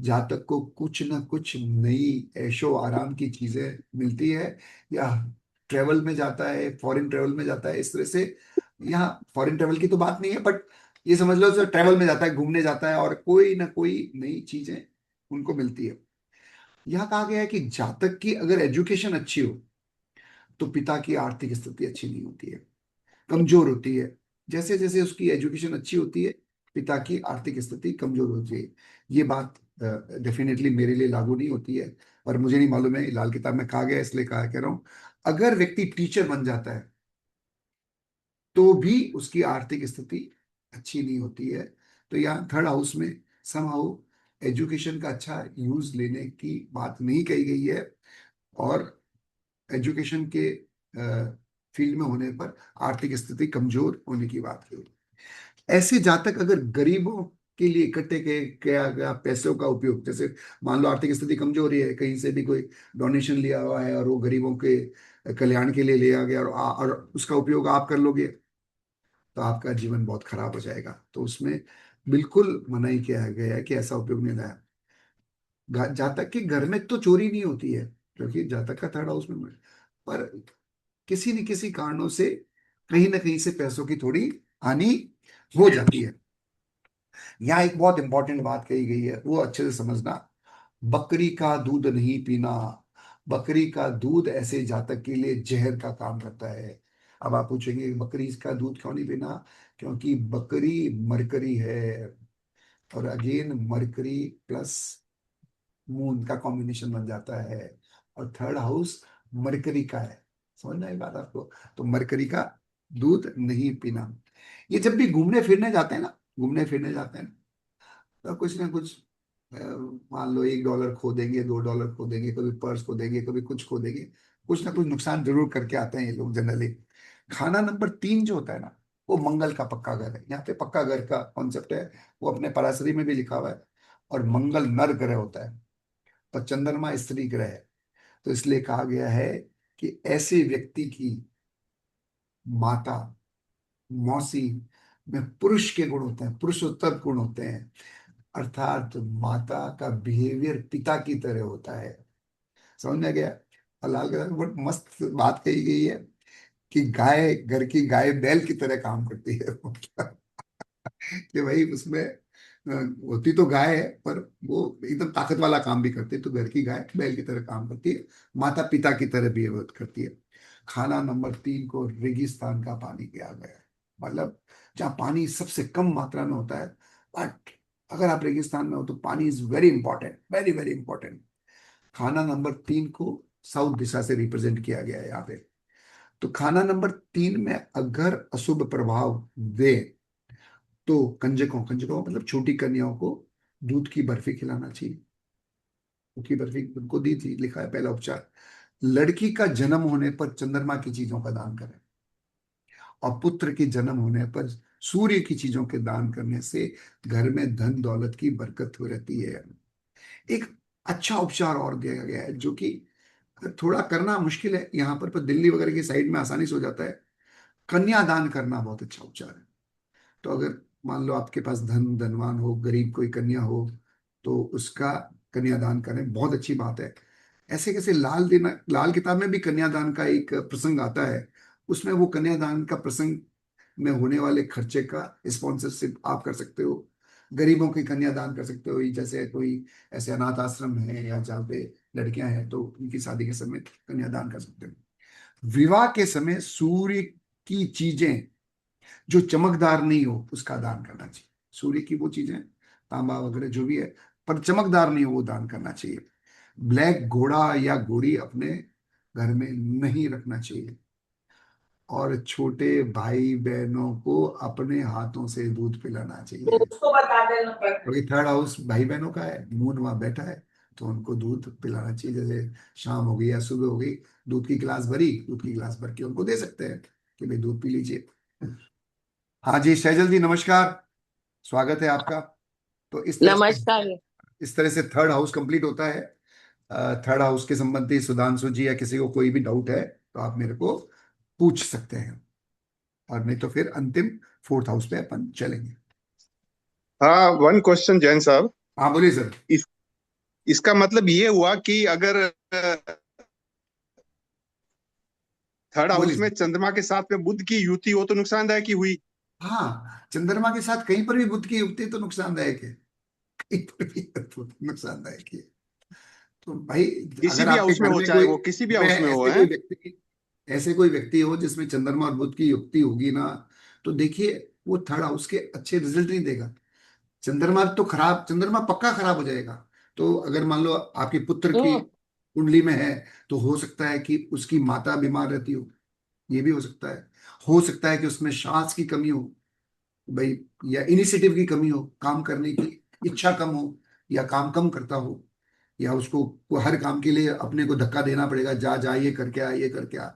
जातक को कुछ ना कुछ नई ऐशो आराम की चीजें मिलती है, या ट्रेवल में जाता है, फॉरेन ट्रेवल में जाता है, इस तरह से। यहाँ फॉरेन ट्रेवल की तो बात नहीं है, बट ये समझ लो जो ट्रेवल में जाता है, घूमने जाता है, और कोई ना कोई नई चीजें उनको मिलती है। यहाँ कहा गया है कि जातक की अगर एजुकेशन अच्छी हो तो पिता की आर्थिक स्थिति अच्छी नहीं होती है, कमजोर होती है। जैसे जैसे उसकी एजुकेशन अच्छी होती है, पिता की आर्थिक स्थिति कमजोर होती है। ये बात डेफिनेटली मेरे लिए लागू नहीं होती है, पर मुझे नहीं मालूम है, लाल किताब में कहा गया है, इसलिए कह रहा हूं। अगर व्यक्ति टीचर बन जाता है तो भी उसकी आर्थिक स्थिति अच्छी नहीं होती है। तो यहाँ थर्ड हाउस में समहाउ एजुकेशन का अच्छा यूज लेने की बात नहीं कही गई है, और एजुकेशन के फील्ड में होने पर आर्थिक स्थिति कमजोर होने की बात कही। ऐसे जातक अगर गरीबों के लिए इकट्ठे किया गया पैसों का उपयोग, जैसे मान लो आर्थिक स्थिति कमजोरी है, कहीं से भी कोई डोनेशन लिया हुआ है और वो गरीबों के कल्याण के लिए लिया गया, और उसका उपयोग आप कर लोगे तो आपका जीवन बहुत खराब हो जाएगा। तो उसमें बिल्कुल मनाही किया गया है कि ऐसा उपयोग नहीं लाया। जहाँ तक कि घर में तो चोरी नहीं होती है, क्योंकि जहाँ तक का थर्ड हाउस में, पर किसी न किसी कारणों से कहीं ना कहीं से पैसों की थोड़ी हानि हो जाती है। यहाँ एक बहुत इंपॉर्टेंट बात कही गई है, वो अच्छे से समझना। बकरी का दूध नहीं पीना। बकरी का दूध ऐसे जातक के लिए जहर का काम करता है। अब आप पूछेंगे बकरी का दूध क्यों नहीं पीना? क्योंकि बकरी मरकरी है, और अगेन मरकरी प्लस मून का कॉम्बिनेशन बन जाता है, और थर्ड हाउस मरकरी का है। समझ में आई बात आपको? तो मरकरी का दूध नहीं पीना। ये जब भी घूमने फिरने जाते हैं ना, घूमने फिरने जाते हैं तो कुछ ना कुछ, मान लो $1 खो देंगे, $2 खो देंगे, कभी पर्स खो देंगे, कभी कुछ खो देंगे, कुछ ना कुछ नुकसान जरूर करके आते हैं ये लोग जनरली। खाना नंबर 3 जो होता है ना, वो मंगल का पक्का घर है। यहाँ पे पक्का घर का कॉन्सेप्ट है, वो अपने पराशरी में भी लिखा हुआ है। और मंगल नर ग्रह होता है और चंद्रमा स्त्री ग्रह है। तो इसलिए कहा गया है कि ऐसे व्यक्ति की माता, मौसी में पुरुष के गुण होते हैं, पुरुषोत्तर गुण होते हैं। अर्थात माता का बिहेवियर पिता की तरह होता है। समझ में आ गया? और लाल कलर में बहुत मस्त बात कही गई है कि गाय, घर की गाय बैल की तरह काम करती है। मतलब कि भाई उसमें होती तो गाय है, पर वो एकदम ताकत वाला काम भी करती है। तो घर की गाय बैल की तरह काम करती है, माता पिता की तरह बिहेव करती है। खाना नंबर 3 को रेगिस्तान का पानी किया गया है, मतलब जहाँ पानी सबसे कम मात्रा में होता है। बट अगर आप रेगिस्तान में हो तो पानी is very important, very very important. खाना नंबर 3 को साउथ दिशा से रिप्रेजेंट किया गया है यहाँ पे। तो खाना नंबर 3 में अगर अशुभ प्रभाव दे तो कंजकों, कंजकों मतलब छोटी कन्याओं को दूध की बर्फी खिलाना चाहिए। दूध की बर्फी उनको दी थी, लिखा है पहला उपचार। लड़की का जन्म होने पर चंद्रमा की चीजों का दान करें, और पुत्र के जन्म होने पर सूर्य की चीजों के दान करने से घर में धन दौलत की बरकत हो रहती है। एक अच्छा उपचार और दिया गया है, जो कि थोड़ा करना मुश्किल है यहाँ पर दिल्ली वगैरह की साइड में आसानी से हो जाता है। कन्यादान करना बहुत अच्छा उपचार है। तो अगर मान लो आपके पास धनवान हो, गरीब कोई कन्या हो, तो उसका कन्यादान करें, बहुत अच्छी बात है। ऐसे कैसे लाल किताब में भी कन्यादान का एक प्रसंग आता है। उसमें वो कन्यादान का प्रसंग में होने वाले खर्चे का स्पॉन्सरशिप आप कर सकते हो। गरीबों की कन्यादान कर सकते हो, जैसे कोई ऐसे अनाथ आश्रम है या जहाँ पे लड़कियां हैं तो उनकी शादी के समय कन्यादान कर सकते हो। विवाह के समय सूर्य की चीजें जो चमकदार नहीं हो उसका दान करना चाहिए। सूर्य की वो चीजें, तांबा वगैरह जो भी है, पर चमकदार नहीं हो वो दान करना चाहिए। ब्लैक घोड़ा या घोड़ी अपने घर में नहीं रखना चाहिए। और छोटे भाई बहनों को अपने हाथों से दूध पिलाना चाहिए, उसको बता देना पर क्योंकि थर्ड हाउस भाई बहनों का है, मून वहां बैठा है। तो उनको दूध पिलाना चाहिए, जैसे शाम हो गई या सुबह हो गई, दूध की गिलास भरी, दूध की गिलास भर के उनको दे सकते हैं कि भाई दूध पी लीजिए। हाँ जी सैजल जी, नमस्कार, स्वागत है आपका। तो नमस्कार। इस तरह से थर्ड हाउस कंप्लीट होता है। थर्ड हाउस के संबंधी सुधांशु जी या किसी को कोई भी डाउट है तो आप मेरे को पूछ सकते हैं, और नहीं तो फिर अंतिम फोर्थ हाउस पे अपन चलेंगे। हाँ, वन क्वेश्चन जैन साहब। हाँ बोलिए सर। इस इसका मतलब ये हुआ कि अगर थर्ड बोलिए हाउस में सर। चंद्रमा के साथ में बुध की युति हो तो नुकसानदायक ही हुई। हाँ, चंद्रमा के साथ कहीं पर भी बुध की युक्ति तो नुकसानदायक है, कहीं पर भी तो नुकसानदायक है। तो भाई किसी अगर भी आपके हाउस में घर हो, में चाहे कोई वो किसी भी में हाउस में हो ऐसे है। कोई व्यक्ति, ऐसे कोई व्यक्ति हो जिसमें चंद्रमा और बुध की युक्ति होगी ना, तो देखिए वो थर्ड हाउस के अच्छे रिजल्ट नहीं देगा। चंद्रमा तो खराब, चंद्रमा पक्का खराब हो जाएगा। तो अगर मान लो आपके पुत्र की हम्म। कुंडली में है, तो हो सकता है कि उसकी माता बीमार रहती हो, ये भी हो सकता है। हो सकता है कि उसमें साहस की कमी हो भाई, या इनिशिएटिव की कमी हो, काम करने की इच्छा कम हो, या काम कम करता हो, या उसको वो हर काम के लिए अपने को धक्का देना पड़ेगा, जा जा ये करके आ, ये करके आ।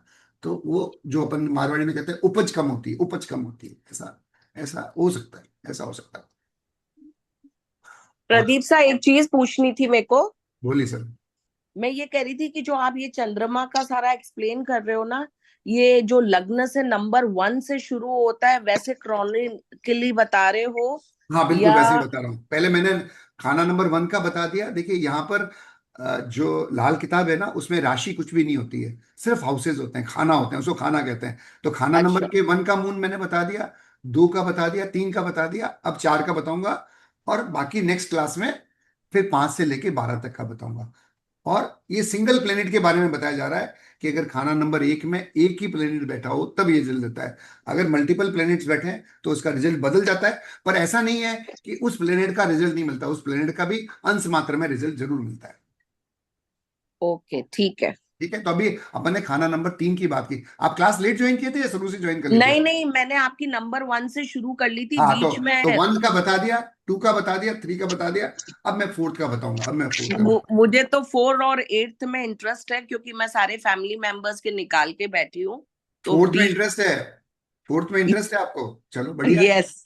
तो वो जो अपन मारवाड़ी में कहते हैं उपज कम होती है, उपज कम होती है, ऐसा ऐसा हो सकता है, ऐसा हो सकता है। बहुत प्रदीप सा, एक चीज पूछनी थी मेरे को। बोली सर। मैं ये कह रही थी कि जो आप ये चंद्रमा का सारा एक्सप्लेन कर रहे हो ना, ये जो लग्न से नंबर 1 से शुरू होता है वैसे क्रॉनिकली बता रहे हो हाँ बिल्कुल या? वैसे ही बता रहा हूँ। पहले मैंने खाना नंबर 1 का बता दिया। देखिए यहाँ पर जो लाल किताब है ना उसमें राशि कुछ भी नहीं होती है, सिर्फ हाउसेज होते हैं, खाना होते हैं, उसको खाना कहते हैं। तो खाना नंबर अच्छा। के 1 का मून मैंने बता दिया, 2 का बता दिया, 3 का बता दिया, अब 4 का बताऊंगा। और बाकी नेक्स्ट क्लास में फिर 5 से लेके 12 तक का बताऊंगा। और ये सिंगल प्लेनेट के बारे में बताया जा रहा है कि अगर खाना नंबर 1 में एक ही प्लेनेट बैठा हो तब ये रिजल्ट देता है। अगर मल्टीपल प्लेनेट्स बैठे हैं तो उसका रिजल्ट बदल जाता है। पर ऐसा नहीं है कि उस प्लेनेट का रिजल्ट नहीं मिलता, उस प्लेनेट का भी अंश मात्रा में रिजल्ट जरूर मिलता है। ओके, ठीक है। ठीक है, तो अभी अपन ने खाना नंबर 3 की बात की। आप क्लास लेट ज्वाइन किए थे या शुरू से ज्वाइन कर लिए थे? नहीं नहीं, मैंने आपकी नंबर 1 से शुरू कर ली थी हाँ बीच तो में। 1 का बता दिया, 2 का बता दिया, 3 का बता दिया। अब मैं 4th का बताऊंगा, अब मैं 4th का बताऊंगा। मुझे तो 4 और 8 में इंटरेस्ट है क्योंकि मैं सारे फैमिली मेंबर्स के निकाल के बैठी हूँ। तो 4th में बीच। इंटरेस्ट है? 4th में इंटरेस्ट है आपको? चलो बढ़िया है। यस।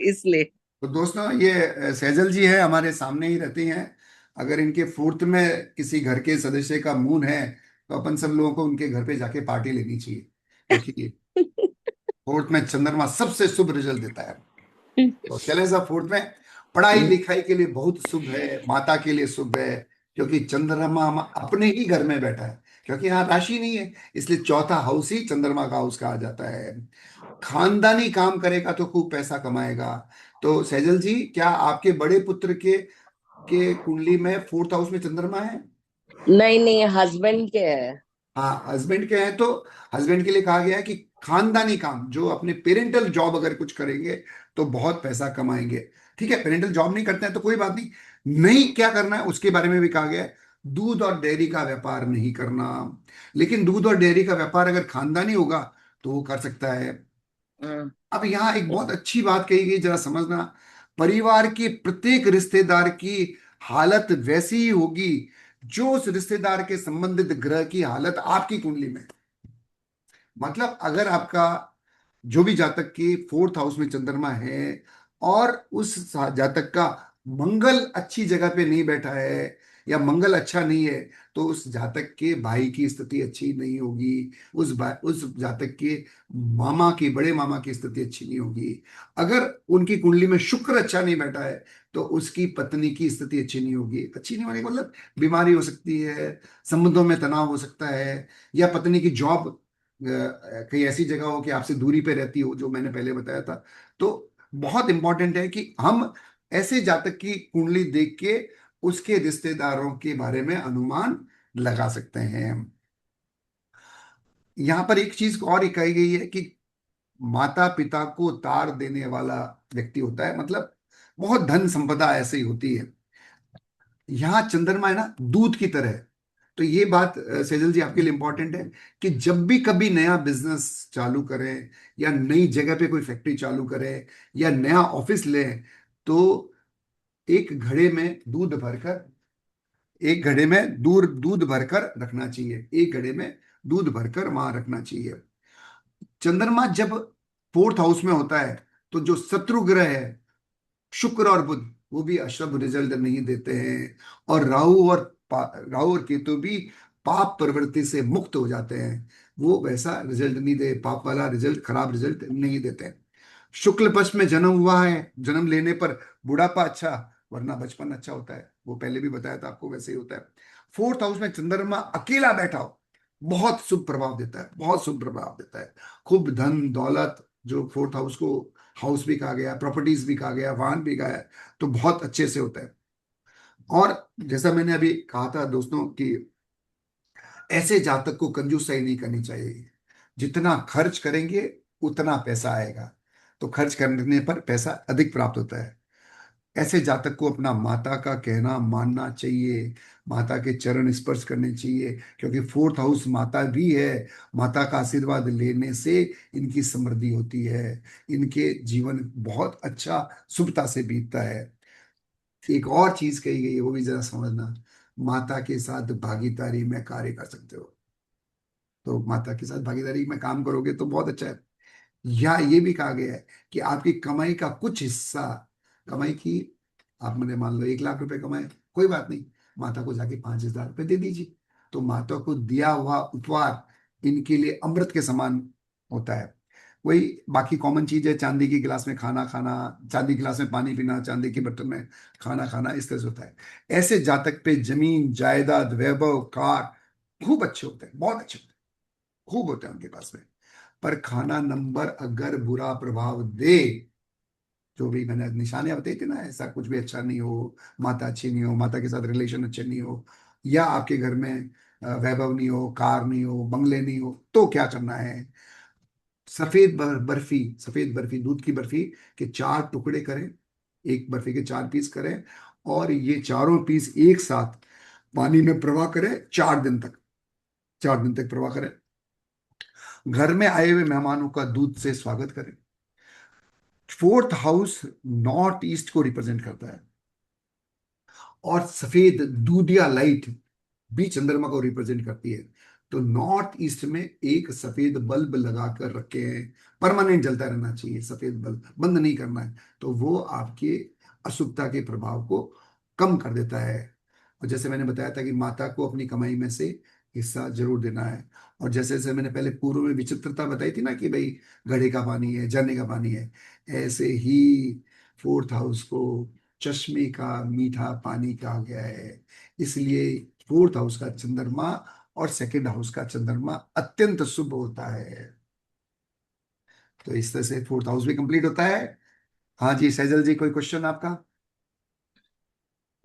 इसलिए। तो दोस्तों ये सैजल जी है, हमारे सामने ही रहती हैं। अगर इनके 4th में किसी घर के सदस्य का मून है तो अपन सब लोगों को उनके घर पे जाके पार्टी लेनी चाहिए, क्योंकि 4th में चंद्रमा सबसे शुभ रिजल्ट देता है। तो चले साहब, 4th में पढ़ाई लिखाई के लिए बहुत शुभ है, माता के लिए शुभ है, क्योंकि चंद्रमा अपने ही घर में बैठा है। क्योंकि यहाँ राशि नहीं है इसलिए चौथा हाउस ही चंद्रमा का हाउस कहा जाता है। खानदानी काम करेगा तो खूब पैसा कमाएगा। तो सैजल जी, क्या आपके बड़े पुत्र के कुंडली में 4th हाउस में चंद्रमा है? नहीं नहीं, हस्बैंड के है। हाँ हस्बैंड के हैं तो हस्बैंड के लिए कहा गया है कि खानदानी काम, जो अपने पेरेंटल जॉब अगर कुछ करेंगे तो बहुत पैसा कमाएंगे। ठीक है, पेरेंटल जॉब नहीं करते हैं तो कोई बात नहीं। नहीं क्या करना है उसके बारे में भी कहा गया है। दूध और डेयरी का व्यापार नहीं करना, लेकिन दूध और डेयरी का व्यापार अगर खानदानी होगा तो वो कर सकता है। हम्म। अब यहाँ एक बहुत अच्छी बात कही गई, जरा समझना। परिवार के प्रत्येक रिश्तेदार की हालत वैसी ही होगी जो उस रिश्तेदार के संबंधित ग्रह की हालत आपकी कुंडली में है। मतलब अगर आपका जो भी जातक की 4th हाउस में चंद्रमा है और उस जातक का मंगल अच्छी जगह पे नहीं बैठा है या मंगल अच्छा नहीं है, तो उस जातक के भाई की स्थिति अच्छी नहीं होगी। उस जातक के मामा की, बड़े मामा की स्थिति अच्छी नहीं होगी। अगर उनकी कुंडली में शुक्र अच्छा नहीं बैठा है तो उसकी पत्नी की स्थिति अच्छी नहीं होगी। अच्छी नहीं होने का मतलब बीमारी हो सकती है, संबंधों में तनाव हो सकता है, या पत्नी की जॉब कहीं ऐसी जगह हो कि आपसे दूरी पे रहती हो, जो मैंने पहले बताया था। तो बहुत इंपॉर्टेंट है कि हम ऐसे जातक की कुंडली देख के उसके रिश्तेदारों के बारे में अनुमान लगा सकते हैं। यहां पर एक चीज और ही कही गई है कि माता पिता को तार देने वाला व्यक्ति होता है, मतलब बहुत धन संपदा ऐसे ही होती है। यहाँ चंद्रमा है ना दूध की तरह है। तो ये बात सेजल जी आपके लिए इंपॉर्टेंट है कि जब भी कभी नया बिजनेस चालू करें या नई जगह पे कोई फैक्ट्री चालू करें या नया ऑफिस लें, तो एक घड़े में दूध भरकर, एक घड़े में दूध दूध भरकर रखना चाहिए, एक घड़े में दूध भरकर वहां रखना चाहिए। चंद्रमा जब 4th हाउस में होता है तो जो शत्रु ग्रह है शुक्र और बुध, वो भी अशुभ रिजल्ट नहीं देते हैं। और राहु और केतु भी पाप प्रवृत्ति से मुक्त हो जाते हैं, वो वैसा रिजल्ट नहीं दे, पाप वाला रिजल्ट, खराब रिजल्ट नहीं देते हैं। शुक्ल पक्ष में जन्म हुआ है, जन्म लेने पर बुढ़ापा अच्छा, वरना बचपन अच्छा होता है, वो पहले भी बताया था आपको, वैसे ही होता है। 4th हाउस में चंद्रमा अकेला बैठा हो बहुत शुभ प्रभाव देता है, बहुत शुभ प्रभाव देता है। खूब धन दौलत, जो 4th हाउस को हाउस भी कहा गया, प्रॉपर्टीज भी कहा गया, वाहन भी कहा है, तो बहुत अच्छे से होता है। और जैसा मैंने अभी कहा था दोस्तों कि ऐसे जातक को कंजूसाई नहीं करनी चाहिए। जितना खर्च करेंगे उतना पैसा आएगा, तो खर्च करने पर पैसा अधिक प्राप्त होता है। ऐसे जातक को अपना माता का कहना मानना चाहिए, माता के चरण स्पर्श करने चाहिए, क्योंकि 4th हाउस माता भी है। माता का आशीर्वाद लेने से इनकी समृद्धि होती है, इनके जीवन बहुत अच्छा शुभता से बीतता है। एक और चीज कही गई है, वो भी जरा समझना। माता के साथ भागीदारी में कार्य कर सकते हो, तो माता के साथ भागीदारी में काम करोगे तो बहुत अच्छा है। या ये भी कहा गया है कि आपकी कमाई का कुछ हिस्सा, कमाई की आपने मान लो 1 लाख रुपए कमाए, कोई बात नहीं, माता को जाके 5,000 रुपए दे दीजिए। तो माता को दिया हुआ उपहार इनके लिए अमृत के समान होता है। वही बाकी कॉमन चीज है, चांदी की गिलास में खाना खाना, चांदी गिलास में पानी पीना, चांदी के बर्तन में खाना खाना, इस तरह से होता है। ऐसे जातक पे जमीन जायदाद वैभव कार खूब अच्छे होते हैं, बहुत अच्छे होते हैं, खूब होते हैं उनके पास में। पर खाना नंबर अगर बुरा प्रभाव दे, जो भी मैंने निशानियां बताई थी ना, ऐसा कुछ भी अच्छा नहीं हो, माता अच्छी नहीं हो, माता के साथ रिलेशन अच्छे नहीं हो, या आपके घर में वैभव नहीं हो, कार नहीं हो, बंगले नहीं हो, तो क्या करना है? सफेद बर्फी, दूध की बर्फी के 4 टुकड़े करें, एक बर्फी के 4 पीस करें, और ये चारों पीस एक साथ पानी में प्रवाह करें 4 दिन तक, 4 दिन तक प्रवाह करें। घर में आए हुए मेहमानों का दूध से स्वागत करें। फोर्थ हाउस नॉर्थ ईस्ट को रिप्रेजेंट करता है, और सफेद दूधिया लाइट भी चंद्रमा को रिप्रेजेंट करती है। तो नॉर्थ ईस्ट में एक सफेद बल्ब लगा कर रखे हैं, परमानेंट जलता रहना चाहिए, सफेद बल्ब बंद नहीं करना है। तो वो आपके अशुभता के प्रभाव को कम कर देता है। और जैसे मैंने बताया था कि माता को अपनी कमाई में से हिस्सा जरूर देना है। और जैसे जैसे मैंने पहले पूर्व में विचित्रता बताई थी ना कि भाई घड़े का पानी है, झरने का पानी है, ऐसे ही फोर्थ हाउस को चश्मे का मीठा पानी कहा गया है। इसलिए फोर्थ हाउस का चंद्रमा और सेकंड हाउस का चंद्रमा अत्यंत शुभ होता है। तो इस तरह से फोर्थ हाउस भी कंप्लीट होता है। हाँ जी सैजल जी, कोई क्वेश्चन आपका?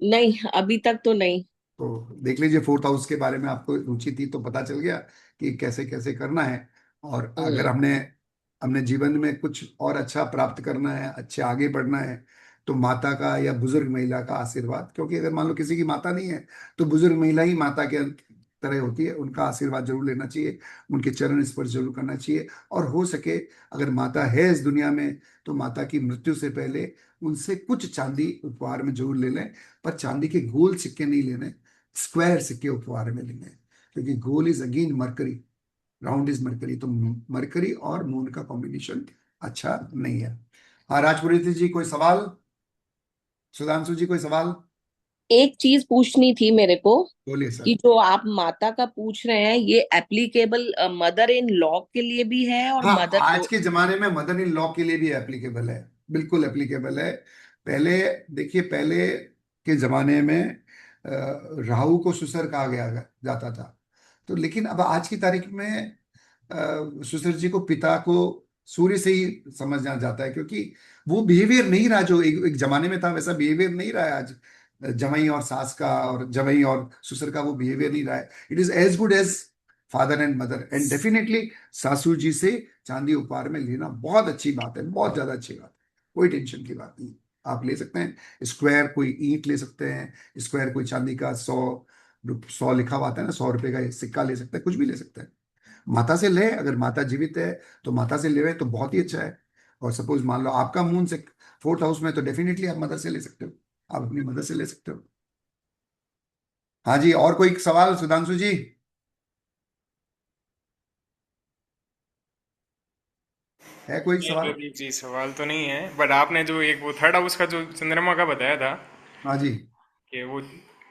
नहीं, अभी तक तो नहीं। तो देख लीजिए, फोर्थ हाउस के बारे में आपको रुचि थी तो पता चल गया कि कैसे कैसे करना है। और अगर हमने हमने जीवन में कुछ और अच्छा प्राप्त करना है, अच्छे आगे बढ़ना है, तो माता का या बुजुर्ग महिला का आशीर्वाद, क्योंकि अगर मान लो किसी की माता नहीं है तो बुजुर्ग महिला ही माता के तरह होती है, उनका आशीर्वाद जरूर लेना चाहिए, उनके चरण स्पर्श जरूर करना चाहिए। और हो सके अगर माता है इस दुनिया में, तो माता की मृत्यु से पहले उनसे कुछ चांदी उपहार में जरूर ले लें। पर चांदी के गोल सिक्के नहीं लेने, स्क्वायर सिक्के उपहार में लेंगे, क्योंकि goal is again mercury, round is mercury. तो मरकरी और मून का कॉम्बिनेशन अच्छा नहीं है। हाँ राजपुरोहित जी, कोई सवाल? सुधांशु जी, कोई सवाल? एक चीज पूछनी थी मेरे को, बोलिए कि सर। जो आप माता का पूछ रहे हैं, ये एप्लीकेबल मदर इन लॉ के लिए भी है और हाँ, मदर आज को? के जमाने में मदर इन लॉ के लिए भी एप्लीकेबल है, बिल्कुल एप्लीकेबल है। पहले देखिए, पहले के जमाने में राहु को सुसर कहा गया जाता था। तो लेकिन अब आज की तारीख में सुसर जी को पिता को सूर्य से ही समझना जाता है, क्योंकि वो बिहेवियर नहीं रहा जो एक जमाने में था, वैसा बिहेवियर नहीं रहा है आज। जमाई और सास का और जमाई और ससुर का वो बिहेवियर नहीं रहा है। It is as good as father and mother, and definitely सासू जी से चांदी उपहार में लेना बहुत अच्छी बात है, बहुत ज्यादा अच्छी बात है, कोई टेंशन की बात नहीं। आप ले सकते हैं स्क्वायर, कोई ईंट ले सकते हैं, स्क्वायर कोई चांदी का 100 लिखा हुआ आता है ना, 100 रुपए का सिक्का ले सकते हैं, कुछ भी ले सकते हैं। माता से ले, अगर माता जीवित है तो माता से ले तो बहुत ही अच्छा है। और सपोज मान लो आपका मून से फोर्थ हाउस में, तो डेफिनेटली आप मदर से ले सकते हो, आप अपनी मदर से ले सकते हो। हाँ जी, और कोई सवाल सुधांशु जी? है कोई नहीं सवाल? प्रदीप जी, सवाल तो नहीं है, बट आपने जो एक वो थर्ड हाउस का जो चंद्रमा का बताया था, हाँ जी, कि वो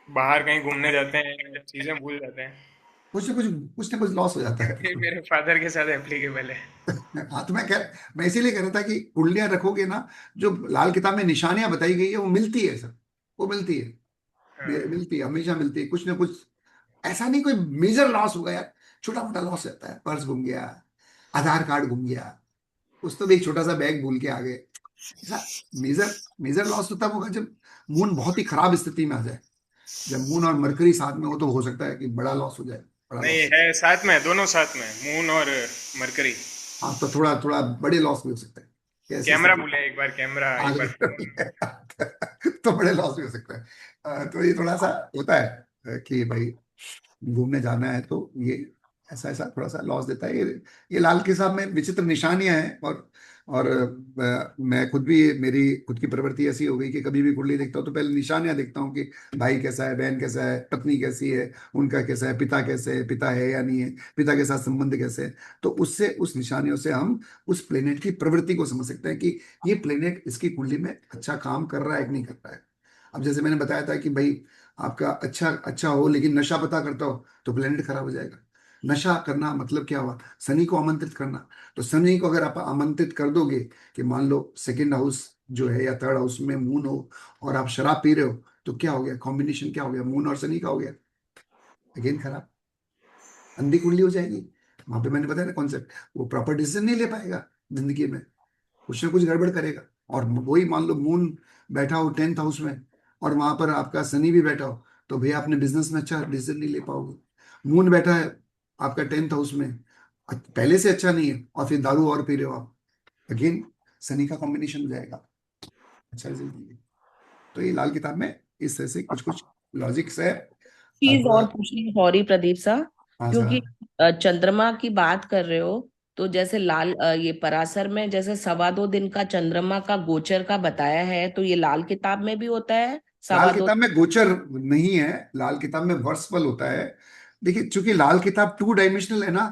बाहर कहीं घूमने जाते हैं, चीजें भूल जाते हैं, कुछ ना कुछ लॉस हो जाता है। ये मेरे फादर के साथ एप्लीकेबल है। हाँ, तो मैं इसीलिए कह रहा था कि कुंडलियां रखोगे ना, जो लाल किताब में निशानियां बताई गई है वो मिलती है सर, वो मिलती है, हाँ। मिलती है, हमेशा मिलती है, कुछ ना कुछ। ऐसा नहीं कोई मेजर लॉस होगा यार, छोटा मोटा लॉस रहता है, पर्स गुम गया, आधार कार्ड गुम गया, उस तो भी एक छोटा सा बैग भूल के आ गए। ऐसा मेजर मेजर लॉस तो तब होगा जब मून बहुत ही खराब स्थिति में आ जाए। जब मून और मरकरी साथ में हो तो हो सकता है कि बड़ा लॉस हो जाए, बड़ा नहीं लॉस। है, साथ में, दोनों साथ में, मून और मरकरी। हाँ, तो थोड़ा थोड़ा बड़े लॉस भी हो सकते हैं। कैसी कैमरा स्थिति? भूले, एक बार कैमरा, एक बार आगे फोन। तो बड़े लॉस भी हो सकता है। तो ये थोड़ा सा होता है कि भाई घूमने जाना है तो ये ऐसा ऐसा थोड़ा सा लॉस देता है। ये लाल के साहब में विचित्र निशानियां हैं। और मैं खुद भी, मेरी खुद की प्रवृत्ति ऐसी हो गई कि कभी भी कुंडली देखता हूँ तो पहले निशानियां देखता हूँ कि भाई कैसा है, बहन कैसा है, पत्नी कैसी है, उनका कैसा है, पिता कैसे है, पिता है या नहीं है, पिता के साथ संबंध कैसे है। तो उससे, उस निशानियों से हम उस प्लेनेट की प्रवृत्ति को समझ सकते हैं कि ये प्लेनेट इसकी कुंडली में अच्छा काम कर रहा है कि नहीं कर रहा है। अब जैसे मैंने बताया था कि भाई आपका अच्छा अच्छा हो लेकिन नशा पता करता हो तो प्लेनेट खराब हो जाएगा। नशा करना मतलब क्या हुआ, शनि को आमंत्रित करना। तो शनि को अगर आप आमंत्रित कर दोगे कि मान लो सेकंड हाउस जो है या थर्ड हाउस में मून हो और आप शराब पी रहे हो, तो क्या हो गया, कॉम्बिनेशन क्या हो गया, मून और शनि का हो गया, अगेन खराब, अंधी कुंडली हो जाएगी। वहां पे मैंने बताया ना कॉन्सेप्ट, वो प्रॉपर डिसीजन नहीं ले पाएगा जिंदगी में, कुछ ना कुछ गड़बड़ करेगा। और वही मान लो मून बैठा हो 10th हाउस में और वहां पर आपका शनि भी बैठा हो, तो भैया अपने बिजनेस में अच्छा डिसीजन नहीं ले पाओगे। मून बैठा है आपका 10th हाउस में, पहले से अच्छा नहीं है और फिर दारू और पी रहे हो आप, अगेन शनि का कॉम्बिनेशन हो जाएगा, अच्छा रिजल्ट देंगे। तो ये लाल किताब में इस तरह से कुछ कुछ लॉजिक्स है। चीज थोड़ा। और पूछनी, सॉरी प्रदीप सा, हाँ क्योंकि सर। चंद्रमा की बात कर रहे हो, तो जैसे ये पराशर में जैसे 2.25 दिन का चंद्रमा का गोचर का बताया है, तो ये लाल किताब में भी होता है लाल 2.25? किताब में गोचर नहीं है, लाल किताब में वर्षफल होता है। देखिए चूंकि लाल किताब 2 डायमेंशनल है ना,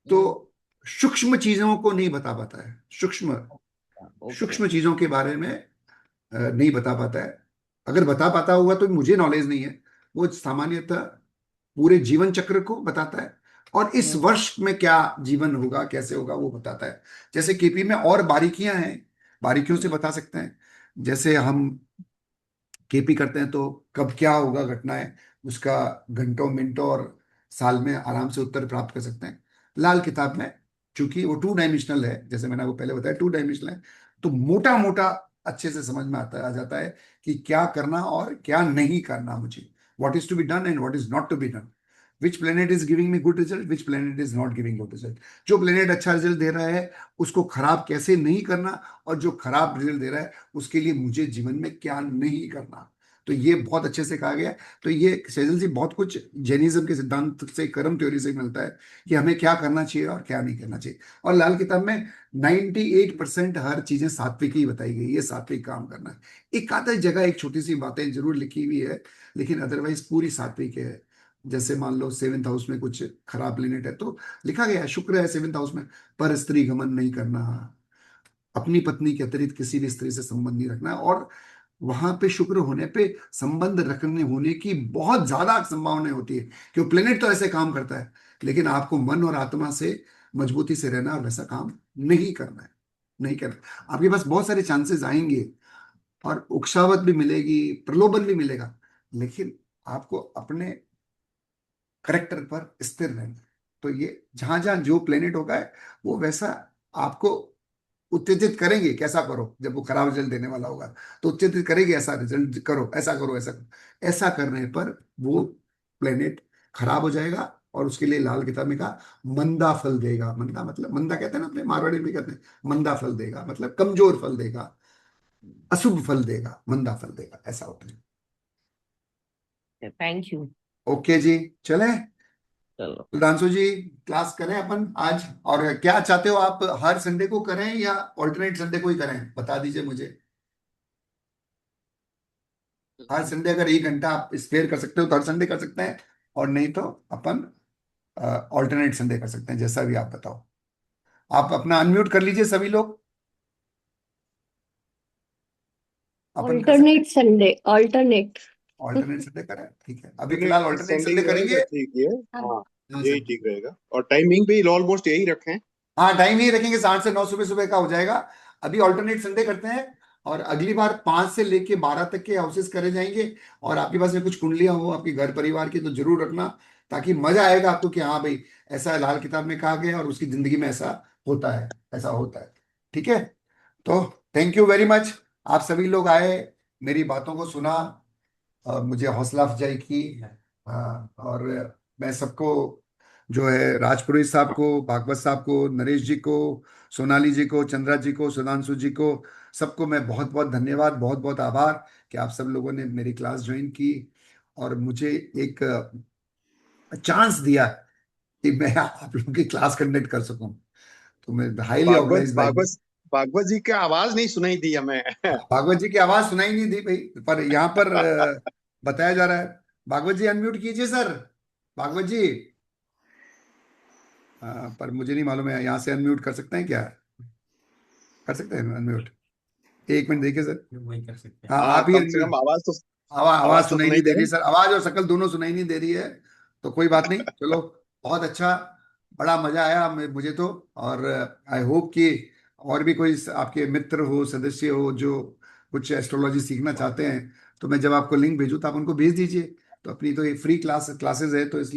तो सूक्ष्म चीजों को नहीं बता पाता है, सूक्ष्म ओके। सूक्ष्म चीजों के बारे में नहीं बता पाता है। अगर बता पाता होगा तो मुझे नॉलेज नहीं है। वो सामान्यतः पूरे जीवन चक्र को बताता है और इस वर्ष में क्या जीवन होगा कैसे होगा वो बताता है। जैसे केपी में और बारीकियां हैं, बारीकियों से बता सकते हैं। जैसे हम केपी करते हैं तो कब क्या होगा घटनाएं, उसका घंटों मिनटों और साल में आराम से उत्तर प्राप्त कर सकते हैं। लाल किताब में चूंकि वो 2 डायमेंशनल है, जैसे मैंने आपको पहले बताया 2 डायमेंशनल है, तो मोटा मोटा अच्छे से समझ में आ जाता है कि क्या करना और क्या नहीं करना मुझे, what is to be done and what is not to be done, which planet is giving me good result, which planet is not giving good result. जो प्लेनेट अच्छा रिजल्ट दे रहा है उसको खराब कैसे नहीं करना, और जो खराब रिजल्ट दे रहा है उसके लिए मुझे जीवन में क्या नहीं करना। तो ये बहुत अच्छे से कहा गया है। तो ये सैजल जी बहुत कुछ जैनिज्म के सिद्धांत से, कर्म थ्योरी से मिलता है कि हमें क्या करना चाहिए और क्या नहीं करना चाहिए। और लाल किताब में 98% हर चीजें सात्विक ही बताई गई, ये सात्विक काम करना है। एक आधा जगह एक छोटी सी बातें जरूर लिखी हुई है, लेकिन अदरवाइज पूरी सात्विक है। जैसे मान लो 7th हाउस में कुछ खराब प्लेनेट है तो लिखा गया है, शुक्र है 7th हाउस में, पर स्त्री गमन नहीं करना, अपनी पत्नी के अतिरिक्त किसी भी स्त्री से संबंध नहीं रखना। और वहां पे शुक्र होने पे संबंध रखने होने की बहुत ज्यादा संभावना होती है, क्योंकि प्लेनेट तो ऐसे काम करता है, लेकिन आपको मन और आत्मा से मजबूती से रहना और वैसा काम नहीं करना है, नहीं करना। आपके पास बहुत सारे चांसेस आएंगे और उकसावट भी मिलेगी, प्रलोभन भी मिलेगा, लेकिन आपको अपने करेक्टर पर स्थिर रहना है। तो ये जहां जहां जो प्लेनेट होगा है वो वैसा आपको उत्तेजित करेंगे, कैसा करो, जब वो खराब रिजल्ट देने वाला होगा तो उत्तेजित करेंगे, ऐसा रिजल्ट करो, ऐसा करो, ऐसा करो। ऐसा करने पर वो प्लेनेट खराब हो जाएगा और उसके लिए लाल किताब में कहा मंदा फल देगा। मंदा मतलब, मंदा कहते हैं ना अपने मारवाड़ी में कहते हैं, मंदा फल देगा मतलब कमजोर फल देगा, अशुभ फल देगा, मंदा फल देगा, ऐसा होता है। Thank you. ओके जी, चलें चलो, सुधांशु जी, क्लास करें अपन आज। और क्या चाहते हो आप, हर संडे को करें या ऑल्टरनेट संडे को ही करें, बता दीजिए मुझे। हर संडे अगर 1 घंटा आप स्पेयर कर सकते हो तो हर संडे कर सकते हैं, और नहीं तो अपन ऑल्टरनेट संडे कर सकते हैं, जैसा भी आप बताओ। आप अपना अनम्यूट कर लीजिए सभी लोग, अपन कर सकते हैं। Alternate Sunday, alternate. Alternate Sunday करें, ठीक है, अभी फिलहाल alternate ऑल्टरनेट संडे संडे ही करेंगे। रहेगा, ठीक है। हाँ। हाँ, हाँ यही सर। ठीक रहेगा। और टाइमिंग भी ऑलमोस्ट यही रखें। हाँ टाइम ही रखेंगे, 8 से 9 सुबह सुबह का हो जाएगा। अभी ऑल्टरनेट संडे करते हैं, और अगली बार 5 से लेके 12 तक के हाउसेस करे जाएंगे। और आपके पास में कुछ कुंडलियां हो आपके घर परिवार की तो जरूर रखना, ताकि मजा आएगा आपको कि हाँ भाई ऐसा लाल किताब में कहा गया और उसकी जिंदगी में ऐसा होता है, ऐसा होता है। ठीक है, तो थैंक यू वेरी मच, आप सभी लोग आए, मेरी बातों को सुना, मुझे हौसला अफजाई की। और मैं सबको, जो है राजपुरोहित साहब को, भागवत साहब को, नरेश जी को, सोनाली जी को, चंद्रा जी को, सुधांशु जी को, सबको मैं बहुत बहुत धन्यवाद, बहुत बहुत आभार कि आप सब लोगों ने मेरी क्लास ज्वाइन की और मुझे एक चांस दिया कि मैं आप लोगों की क्लास कंडक्ट कर सकूं। तो मैं highly Bhagwat oblige by. Bhagwat Bhagwat ji की आवाज नहीं सुनाई दी हमें। भागवत जी की आवाज सुनाई नहीं दी भाई, पर यहाँ पर बताया जा रहा है। भागवत जी अनम्यूट कीजिए सर, भागवत जी। पर मुझे नहीं मालूम है, यहाँ से अनम्यूट कर सकते हैं क्या, कर सकते हैं अनम्यूट, 1 मिनट देखिए सर। हाँ हाँ, आप ही कम से कम अनम्यूट, आवाज तो आवाज आवाज तो सुनाई नहीं दे रही सर, आवाज और शक्ल दोनों सुनाई नहीं दे रही है, तो कोई बात नहीं, चलो बहुत अच्छा, बड़ा मजा आया मुझे तो। और आई होप कि और भी कोई आपके मित्र हो, सदस्य हो, जो कुछ एस्ट्रोलॉजी सीखना चाहते हैं, तो मैं जब आपको लिंक भेजूँ तो आप उनको भेज दीजिए। तो अपनी तो ये फ्री क्लासेस है, तो इसलिए